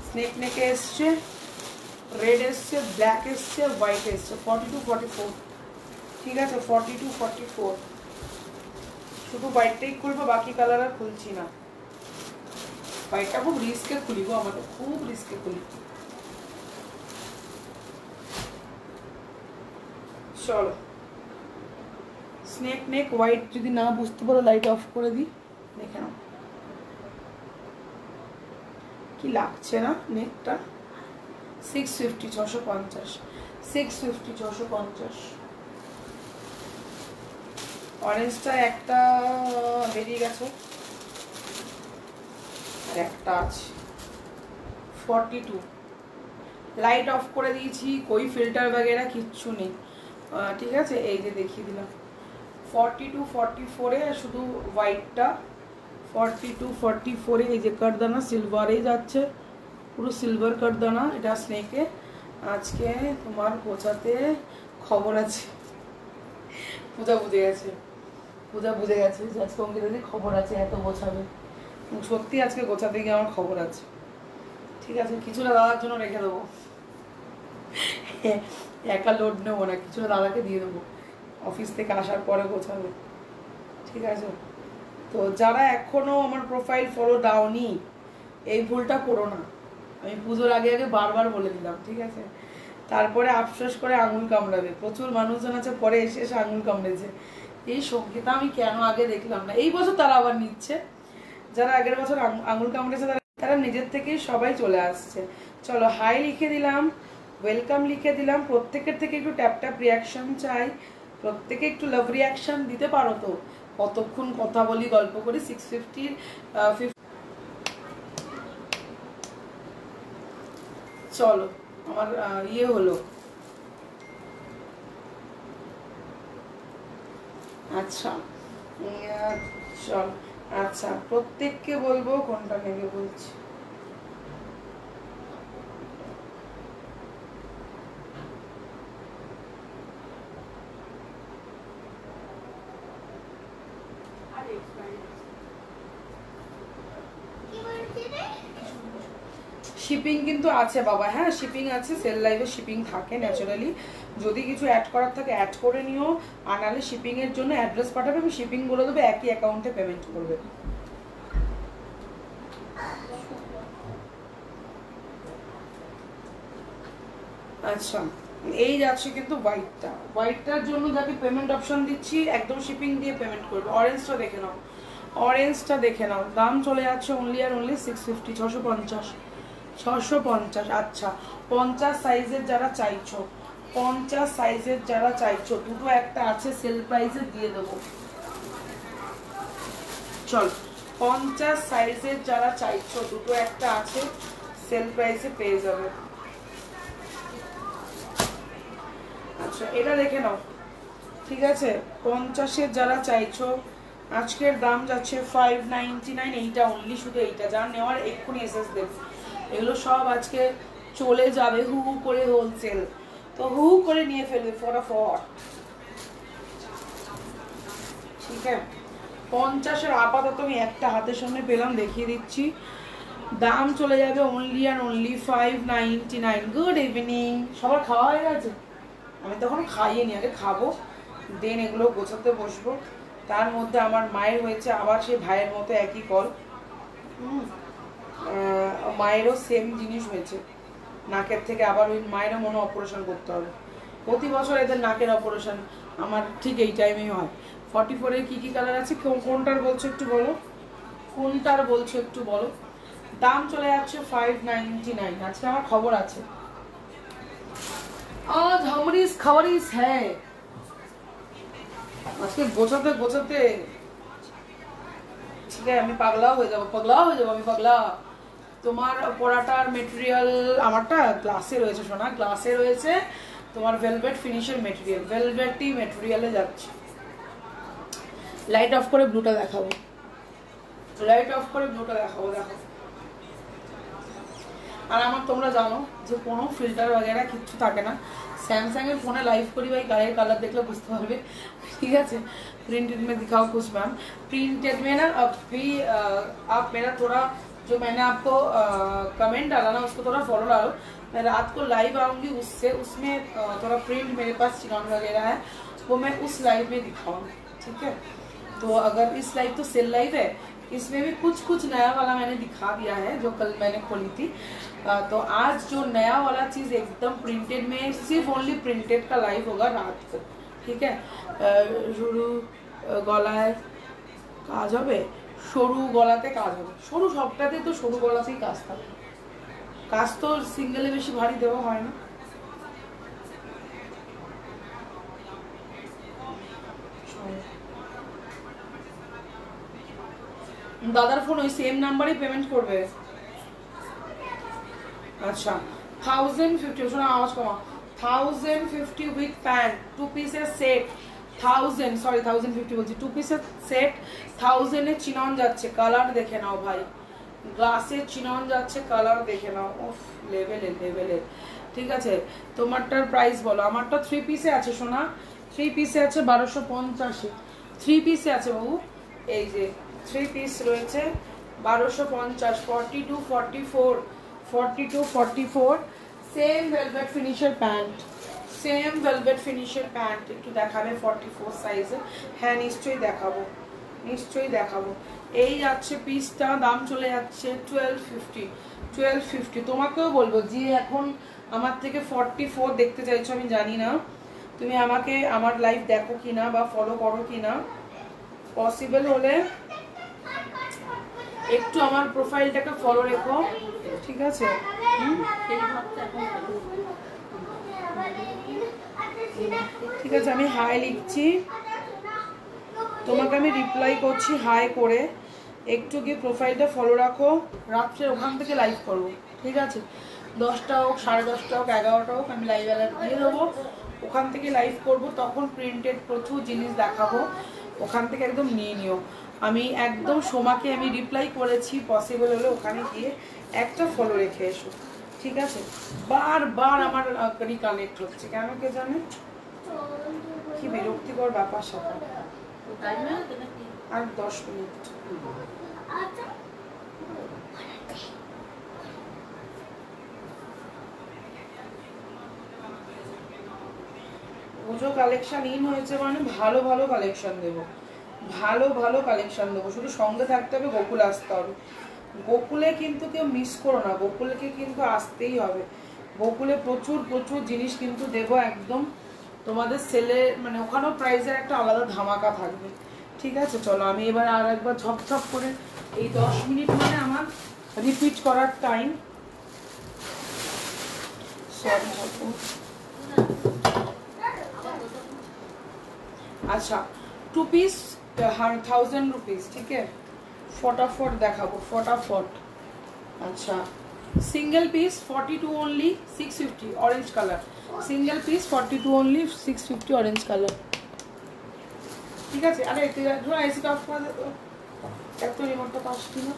স্নেক নেকে এসছে, রেড এসছে, ব্ল্যাক এসছে, হোয়াইট এসছে। 42 44, ঠিক আছে, 42 44। শুধু হোয়াইটটাই খুলবো, বাকি কালার আর খুলছি না। হোয়াইটটা খুব রিস্কে খুলিব, আমাদের খুব রিস্কে খুলি। চলো, স্নেক নেক হোয়াইট, যদি না বুঝতে পারো লাইট অফ করে দিই, দেখে নাও কি লাগছে না নেকটা। 650 650, 650 650। অরেঞ্জটা একটা বেরিয়ে গেছে আর একটা আছে। 42, লাইট অফ করে দিয়েছি, কই ফিল্টার বাগেরা কিচ্ছু নেই, ঠিক আছে। এই যে দেখিয়ে দিলাম 42 44-এ শুধু হোয়াইটটা, 42 44-এ এই যে কাটদানা সিলভারে যাচ্ছে, পুরো সিলভার কাটদানা, এটা স্নেকে। আজকে তোমার গোছাতে খবর আছে, পূজা বুঝে গেছে, পূজা বুঝে গেছে যে আজকে অঙ্কিতাদি খবর আছে, এত গোছাবে। সত্যি আজকে গোছাতে গিয়ে আমার খবর আছে, ঠিক আছে। কিছুটা দাদার জন্য রেখে দেবো, একা লোড নেবো না, কিছুটা দাদাকে দিয়ে দেবো, অফিস থেকে আসার পরে গোছাবে, ঠিক আছে। তো যারা এখনো আমার প্রোফাইল ফলো দাওনি, এই ভুলটা করো না, আমি পুজোর আগে আগে বারবার বলে দিলাম, ঠিক আছে। তারপরে আফসোস করে আঙুল কামড়াবে, প্রচুর মানুষজন আছে পরে এসে এসে আঙুল কামড়েছে, এই সংকেত আমি কেন আগে দেখলাম না। এই বছর তারা আবার নিচ্ছে, যারা আগের বছর আঙুল কামড়েছে তারা নিজের থেকেই সবাই চলে আসছে। চলো, হাই লিখে দিলাম, ওয়েলকাম লিখে দিলাম, প্রত্যেকের থেকে একটু ট্যাপ ট্যাপ রিয়াকশন চাই, প্রত্যেকে একটু লাভ রিয়াকশন দিতে পারো তো, কতক্ষণ কথা বলি গল্প করি। 650 চলো আমার ইয়ে হলো। আচ্ছা চল, আচ্ছা প্রত্যেককে বলবো কোনটা নেবে বলছি। শিপিং কিন্তু আছে বাবা, হ্যাঁ শিপিং আছে, সেল লাইভে শিপিং থাকে ন্যাচারালি। যদি কিছু অ্যাড করার থাকে অ্যাড করে নিও, আর নাহলে শিপিং এর জন্য অ্যাড্রেস পাঠাবে, আমি শিপিং বলে দেবো, একই অ্যাকাউন্টে পেমেন্ট করবে। আচ্ছা এই যাচ্ছে কিন্তু হোয়াইটটা, হোয়াইটটার জন্য যাকে পেমেন্ট অপশন দিচ্ছি একদম শিপিং দিয়ে পেমেন্ট করবে। অরেঞ্জটা দেখে নাও, অরেঞ্জটা দেখে নাও, দাম চলে যাচ্ছে অনলি আর অনলি 650, 650, 650। আচ্ছা 50 সাইজের যারা চাইছো, 50 সাইজের যারা চাইছো, দুটো একটা আছে সেল প্রাইসে দিয়ে দেবো। চল 50 সাইজের যারা চাইছো দুটো একটা আছে সেল প্রাইসে পেয়ে যাবে। আচ্ছা এটা দেখে নাও, ঠিক আছে 50-এর যারা চাইছো আজকের দাম যাচ্ছে 599, এইটা অনলি, শুধু এইটা যার নেওয়ার এক্ষুনি এসএস দেবে। এগুলো সব আজকে চলে যাবে হু হু করে হোলসেল, তো হু করে নিয়ে ফেলবে ফটাফট, ঠিক আছে। 50-এর আপাতত আমি একটা হাতের সামনে পেলাম, দেখিয়ে দিচ্ছি। দাম চলে যাবে অনলি আর অনলি 599। গুড ইভিনিং, সবার খাওয়া হয়ে গেছে? আমি তখন খাইয়ে নি, আগে খাবো দেন এগুলো গোছাতে বসবো। তার মধ্যে আমার মায়ের হয়েছে আবার সেই ভাইয়ের মতো একই কল, মায়েরও সেম জিনিস হয়েছে, নাকের থেকে আবার ওই মায়েরও মনে অপারেশন করতে হবে। প্রতি বছর এদের নাকের অপারেশন আমার ঠিক এই টাইমেই হয়। 44-এর কী কী কালার আছে, কোনটার বলছো একটু বলো, কোনটার বলছো একটু বলো। দাম চলে যাচ্ছে 599। আজকে আমার খবর আছে, আজ हमरीस खबरीस है। আজকে গোছাতে গোছাতে ঠিক আছে আমি পাগলা হয়ে যাবো, পাগলা হয়ে যাবো আমি, পাগলা। তোমার পরাটার মেটেরিয়াল আমারটা গ্লাসে রয়েছে সোনা, গ্লাসে রয়েছে তোমার ভেলভেট ফিনিশের মেটেরিয়াল, ভেলভেটই মেটেরিয়ালে যাচ্ছে। লাইট অফ করে ব্লুটা দেখাবো, লাইট অফ করে ব্লুটা দেখাবো, দেখো। আর আমার তোমরা জানো যে কোনো ফিল্টার वगैरह কিচ্ছু থাকে না। सैमसंग এর ফোনে লাইভ করি ভাই, গায়ের কালার দেখলে বুঝতে পারবে, ठीक है। प्रिंटेड में दिखाओ कुछ मैम, प्रिंटेड में ना अभी आप मेरा थोड़ा जो मैंने आपको कमेंट डाला ना उसको थोड़ा फॉलो डालो। मैं रात को लाइव आऊँगी उससे, उसमें थोड़ा प्रिंट मेरे पास चिकन वगैरह है वो मैं उस लाइव में दिखाऊंगी, ठीक है। तो अगर इस लाइव तो सेल लाइव है, इसमें भी कुछ कुछ नया वाला मैंने दिखा दिया है जो कल मैंने खोली थी। तो आज जो नया वाला चीज़ एकदम प्रिंटेड में, सिर्फ ओनली प्रिंटेड का लाइव होगा रात को, ठीक है। সরু গলায় কাজ হবে, সরু গলাতে কাজ হবে, সরু সবটাতে তো সরু গলাতেই কাজ থাকে, কাজ তো সিঙ্গেলে বেশি ভারী দেওয়া হয় না। দাদার ফোন ওই সেম নাম্বারে পেমেন্ট করবে। আচ্ছা 1050, শোনা আওয়াজ কমা, 1050 উইথ প্যান্ট, 2 পিসের সেট 1000, সরি 1050 বলছি, 2 পিসের সেট 1000-এ চিনন যাচ্ছে, কালার দেখে নাও ভাই, গ্লাসের চিনন যাচ্ছে, কালার দেখে নাও, উফ লেভেলের লেভেলের, ঠিক আছে। তোমারটার প্রাইস বলো। আমারটা 3 পিসে আছে সোনা, 3 পিসে আছে 1250, 3 পিসে আছে বাবু, এই যে 3 পিস রয়েছে 1250, 42, 44, 42, 44, সেম ভেলভেট ফিনিশের প্যান্ট, সেম ভেলভেট ফিনিশের প্যান্ট একটু দেখাবে 44 সাইজে, হ্যাঁ নিশ্চয়ই দেখাবো, নিশ্চয়ই দেখাবো। এই যাচ্ছে পিসটা, দাম চলে যাচ্ছে 1250, 1250। তোমাকেও বলবো যে এখন আমার থেকে 44 দেখতে চাইছো, আমি জানি না তুমি আমাকে আমার লাইভ দেখো কিনা বা ফলো করো কিনা, পসিবল হলে একটু আমার প্রোফাইলটাকে ফলো রেখো, ঠিক আছে। ঠিক আছে আমি হাই লিখছি, তোমাকে আমি রিপ্লাই করছি হাই করে, একটু গিয়ে প্রোফাইলটা ফলো রাখো, রাত্রে ওখান থেকে লাইভ করবো, ঠিক আছে। 10টা হোক, 10:30টা হোক, 11টা হোক, আমি লাইভ অ্যালার্ট দিয়ে দেবো। ওখান থেকে লাইভ করব, তখন প্রিন্টেড প্রচুর জিনিস দেখাবো, ওখান থেকে একদম নিয়ে নিও। আমি একদম সোমাকে আমি রিপ্লাই করেছি, পসিবল হলে ওখানে গিয়ে একটা ফলো রেখে এসো, ঠিক আছে? বারবার আমার রিকানেক্ট হচ্ছে, কেন কে জানে, কি বিরক্তিকর ব্যাপার স্যাপার। আর 10 মিনিট। পুজো কালেকশন ইন হয়েছে মানে ভালো ভালো কালেকশন দেবো, ভালো ভালো কালেকশন দেবো। শুধু সঙ্গে থাকতে হবে, গোকুলে আসতে হবে। গোকুলে কিন্তু কেউ মিস করো না, গোকুলকে কিন্তু আসতেই হবে। গোকুলে প্রচুর প্রচুর জিনিস কিন্তু দেবো একদম তোমাদের সেলে, মানে ওখানেও প্রাইসের একটা আলাদা ধামাকা থাকবে, ঠিক আছে? চলো আমি এবার আর একবার ঝপঝপ করে, এই 10 মিনিট মানে আমার রিপিট করার টাইম। अच्छा 2 पीस 1000 रुपीज, ठीक है? फटाफट देखाबो, फटाफट। अच्छा single piece 42 only 650 orange colour, single piece 42 only 650 orange colour, ठीक है? अरे थोड़ा ऐसे ऑफ कर दे, एक तो रिमोट तो আসছে না,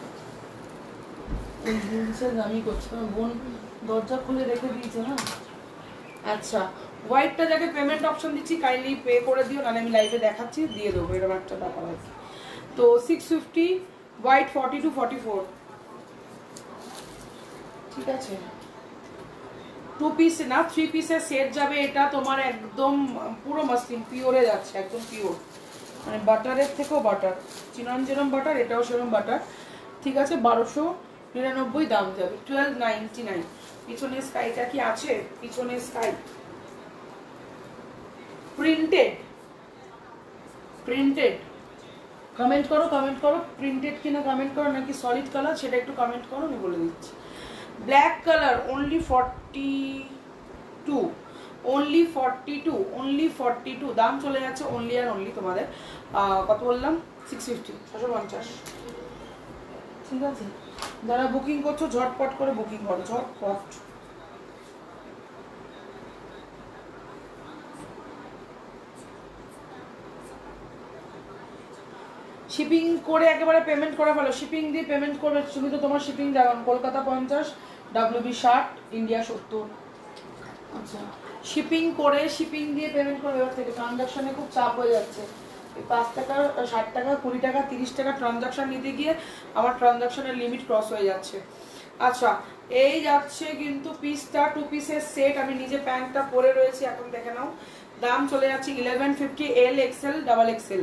এই জিনিসের দামি করছে না, বোন দরজা খুলে রেখে দিয়েছে। হ্যাঁ আচ্ছা, হোয়াইটটা যাকে পেমেন্ট অপশন দিচ্ছি কাইন্ডলি পে করে দিও, নাহলে আমি লাইভে দেখাচ্ছি, দিয়ে দেবো, এরকম একটা ব্যাপার আছে। তো 650 হোয়াইট 42 44, ঠিক আছে? 2 পিস না 3 পিসের সেট যাবে, এটা তোমার একদম পুরো মসলিন পিওরে যাচ্ছে, একদম পিওর, মানে বাটারের থেকেও বাটার, চিনন যেরকম বাটার এটাও সেরকম বাটার, ঠিক আছে? 1299 দাম যাবে, 1299। পিছনে স্কাইটা কি আছে? পিছনে স্কাই প্রিন্টেড, প্রিন্টেড কমেন্ট করো, কমেন্ট করো, প্রিন্টেড কিনা কমেন্ট করো, নাকি সলিড কালার সেটা একটু কমেন্ট করো, আমি বলে দিচ্ছি। Black colour only 42, only 42, only 42 দাম চলে যাচ্ছে অনলি আর অনলি তোমাদের কত বললাম 650, 650, ঠিক আছে? যারা বুকিং করছো ঝটপট করে বুকিং করো, ঝটপট। শিপিং করে একেবারে পেমেন্ট করে ফেলো, শিপিং দিয়ে পেমেন্ট করবে, তুমি তো তোমার শিপিং যাবেন কলকাতা 50, WB 60, ইন্ডিয়া 70। আচ্ছা শিপিং করে, শিপিং দিয়ে পেমেন্ট করবে। এবার থেকে ট্রানজাকশনে খুব চাপ হয়ে যাচ্ছে, 5 টাকা 60 টাকা 20 টাকা 30 টাকা ট্রানজাকশন নিতে গিয়ে আমার ট্রানজাকশনের লিমিট ক্রস হয়ে যাচ্ছে। আচ্ছা এই যাচ্ছে কিন্তু পিসটা, 2 পিসের সেট, আমি নিজে প্যান্টটা পরে রয়েছি, এখন দেখে নাও। দাম চলে যাচ্ছে 1150, L XL double XL,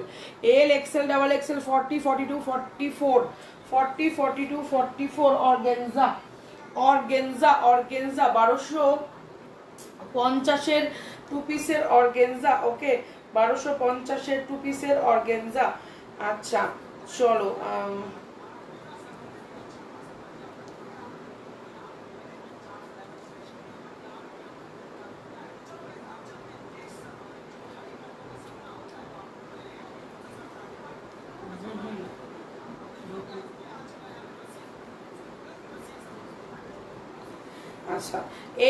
L XL double XL 40 42 44 40 42 44 organza, organza organza 1250-এর 2 পিসের অর্গানজা, ওকে? 1250-এর 2 পিসের অর্গানজা। আচ্ছা চলো আচ্ছা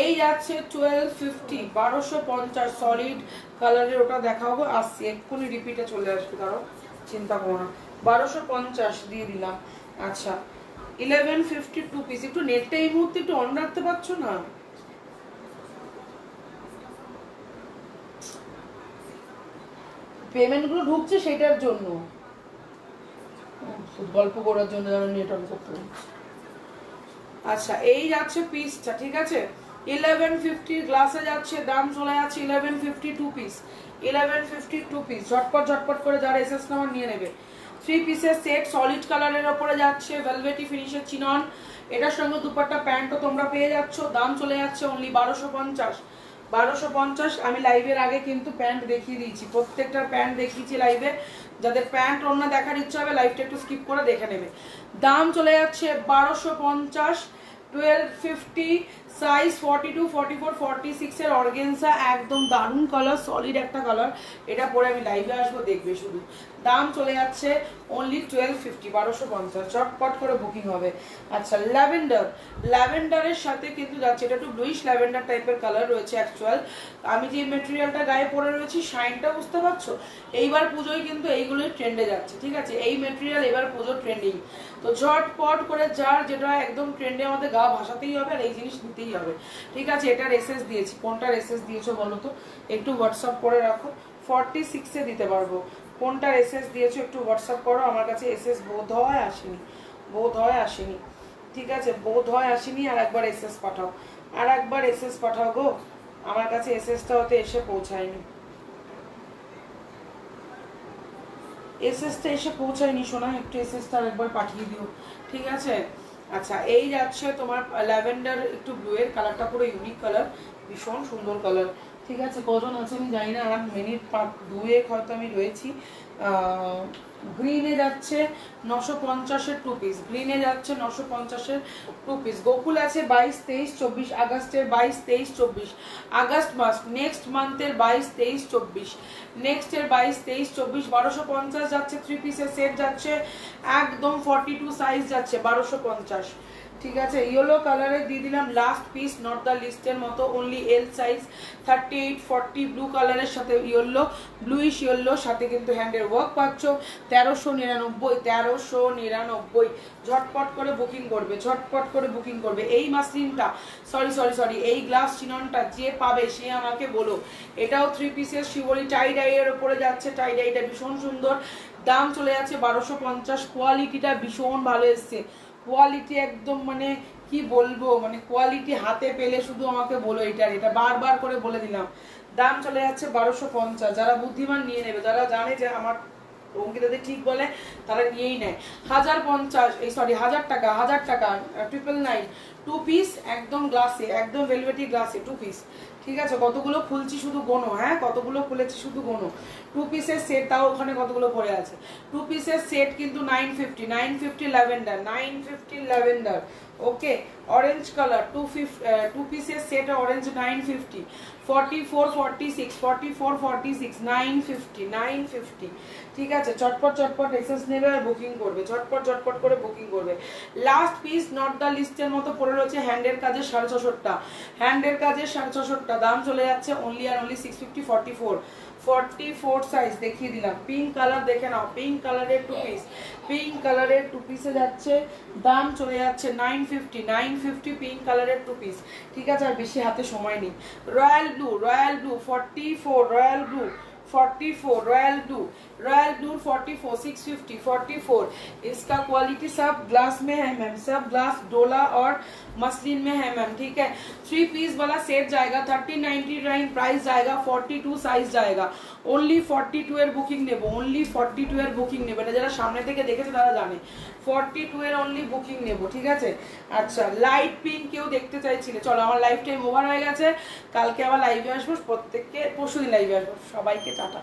এই যাচ্ছে 1250, 1250 সলিড কালারের, ওটা দেখাবো, আসছি এক্ষুনি রিপিটে চলে আসবে, কারো চিন্তা করো না। 1250 দিয়ে দিলাম। আচ্ছা 1150 2 পিস। একটু নেটটা এই মুহূর্তে একটু অন রাখতে পারছো না? পেমেন্ট গুলো ঢুকছে সেটার জন্য, গল্প করার জন্য যেন নেট অন করতে। আচ্ছা এই যাচ্ছে পিসটা, ঠিক আছে? 1150 গ্লাসে যাচ্ছে, দাম চলে যাচ্ছে 1150 2 পিস, 1150 2 পিস। ঝটপট ঝটপট করে যারা এসএস নাম্বার নিয়ে নেবে। 3 পিসের সেট, সলিড কালারের ওপরে যাচ্ছে, ভেলভেটি ফিনিশের চিনন, এটার সঙ্গে দুপাট্টা প্যান্টও তোমরা পেয়ে যাচ্ছ। দাম চলে যাচ্ছে অনলি 1250, 1250। আমি লাইভের আগে কিন্তু প্যান্ট দেখিয়ে দিয়েছি, প্রত্যেকটা প্যান্ট দেখিয়েছি লাইভে। যাদের প্যান্ট ওড়না দেখার ইচ্ছা হবে লাইভটা একটু স্কিপ করে দেখে নেবে। দাম চলে যাচ্ছে 1250, 1250 সাইজ 42 44 46 এর অর্গানজা, একদম দারুণ কালার, সলিড একটা কালার। এটা পরে আমি লাইভে আসবো, দেখবে শুধু। দাম চলে যাচ্ছে অনলি 1250, 1250, চটপট করে বুকিং হবে। আচ্ছা, ল্যাভেন্ডার, ল্যাভেন্ডারের সাথে কিন্তু যাচ্ছে, এটা একটু ব্লুইশ ল্যাভেন্ডার টাইপের কালার রয়েছে অ্যাকচুয়াল। আমি যে মেটেরিয়ালটা গায়ে পরে রয়েছি, শাইনটা বুঝতে পারছো? এইবার পুজোয় কিন্তু এইগুলোই ট্রেন্ডে যাচ্ছে, ঠিক আছে? এই মেটেরিয়াল এবার পুজোর ট্রেন্ডিং। তো ঝটপট করে যার যেটা একদম ট্রেন্ডে আমাদের গা ভাসাতেই হবে, আর এই জিনিস নিতেই হবে, ঠিক আছে? এটার এসএস দিয়েছি, কোনটার এসএস দিয়েছো বলো তো, একটু হোয়াটসঅ্যাপ করে রাখো। 46-এ দিতে পারবো। কোনটার এসএস দিয়েছো একটু হোয়াটসঅ্যাপ করো। আমার কাছে এসএস বোধ হয় আসেনি, বোধ হয় আসেনি, ঠিক আছে? বোধ হয় আসেনি। আর একবার এসএস পাঠাও, আর একবার এসএস পাঠাও গো। আমার কাছে এসএসটা হতে এসে পৌঁছায়নি, এসএসটা এসে পৌঁছায়নি সোনা, একটু এসএসটা একবার পাঠিয়ে দিও, ঠিক আছে? আচ্ছা, এই যাচ্ছে তোমার ল্যাভেন্ডার একটু ব্লু এর কালারটা, পুরো ইউনিক কালার, ভীষণ সুন্দর কালার, ঠিক আছে? কজন আছে আমি জানি না, আর মিনিট 2 হয়তো আমি রয়েছি। গ্রিনে যাচ্ছে 950-এর 2 পিস, গ্রিনে যাচ্ছে 950-এর 2 পিস। গোকুল আছে 22, 23, 24 আগস্টের, 22, 23, 24 আগস্ট মাস, নেক্সট মান্থের 22, 23, 24 নেক্সটের 22, 23, 24 1250 যাচ্ছে। 3 পিসের সেট যাচ্ছে একদম 42 সাইজ যাচ্ছে 1250, ঠিক আছে? ইয়েলো কালারে দিয়ে দিলাম লাস্ট পিস, নট দ্য লিস্টের মতো, অনলি এল সাইজ 38, 40 ব্লু কালারের সাথে ইয়েলো, ব্লুইশ ইয়েলো সাথে কিন্তু হ্যান্ডের ওয়ার্ক পাচ্ছ। 1399, 1399, ঝটপট করে বুকিং করবে, ঝটপট করে বুকিং করবে। এই মাসলিনটা, সরি এই গ্লাস চিননটা যে পাবে সে আমাকে বলো। এটাও 3 পিসের শিবলি টাই ডাইয়ের উপরে যাচ্ছে, টাই ডাইটা ভীষণ সুন্দর। দাম চলে যাচ্ছে 1250, কোয়ালিটিটা ভীষণ ভালো এসছে, কোয়ালিটি একদম মানে কি বলবো, মানে কোয়ালিটি হাতে পেলে শুধু আমাকে বলো, এটা বারবার করে বলে দিলাম। দাম চলে যাচ্ছে 1250, যারা বুদ্ধিমান নিয়ে নেবে, যারা জানে যে আমার অঙ্কিতাদের ঠিক বলে, তারা নিয়েই নেয়। 1050, এই সরি 1000 টাকা, 1000 টাকা 999, 2 পিস একদম গ্লাসে, একদম ভেলভেটি গ্লাসে 2 পিস, ঠিক আছে? কতগুলো খুলছি শুধু গোনো, হ্যাঁ কতগুলো খুলেছি শুধু গোনো। 2 পিসের সেট, তাও ওখানে কতগুলো পড়ে আছে। 2 পিসের সেট কিন্তু 950, 950 ল্যাভেন্ডার, 950 ল্যাভেন্ডার, ওকে? অরেঞ্জ কালার 2 পিসের সেট অরেঞ্জ 950, 44, 46, 44, 46, 950, 950, ঠিক আছে? চটপট চটপট এক্সেস নেবে আর বুকিং করবে, ঝটপট ঝটপট করে বুকিং করবে। লাস্ট পিস নট দ্য লিস্টের মতো পড়ে রয়েছে হ্যান্ডের কাজের 650, হ্যান্ডের কাজের 650, দাম চলে যাচ্ছে অনলি আর অনলি 650, 44, 44 সাইজ দেখিয়ে দিলাম। পিঙ্ক কালার দেখে নাও, পিঙ্ক কালারের 2 পিস, পিঙ্ক কালারের 2 পিসে যাচ্ছে, দাম চলে যাচ্ছে 950, 950 পিঙ্ক কালারের 2 পিস, ঠিক আছে? আর বেশি হাতে সময় নেই। Royal blue, royal blue 44, royal blue 44, royal blue 44, 650, 44। इसका क्वालिटी सब ग्लास में है मैम, सब ग्लास डोला और मसलिन में है मैम, ठीक है? 3 पीस वाला सेट जाएगा 1399 प्राइस जाएगा, 42 साइज जाएगा, ओनली 42 এর বুকিং নেব, ওনলি 42 এর বুকিং নেব। এটা যারা সামনে থেকে দেখেছে তারা জানে 42 এর অনলি বুকিং নেব, ঠিক আছে? আচ্ছা, লাইট পিঙ্ক কেউ দেখতে চাইছিলে, চলো আমার লাইফ টাইম ওভার হয়ে গেছে, কালকে আবার লাইভে আসবো, প্রত্যেককে পরশুদিন লাইভে আসবো। সবাইকে টাটা।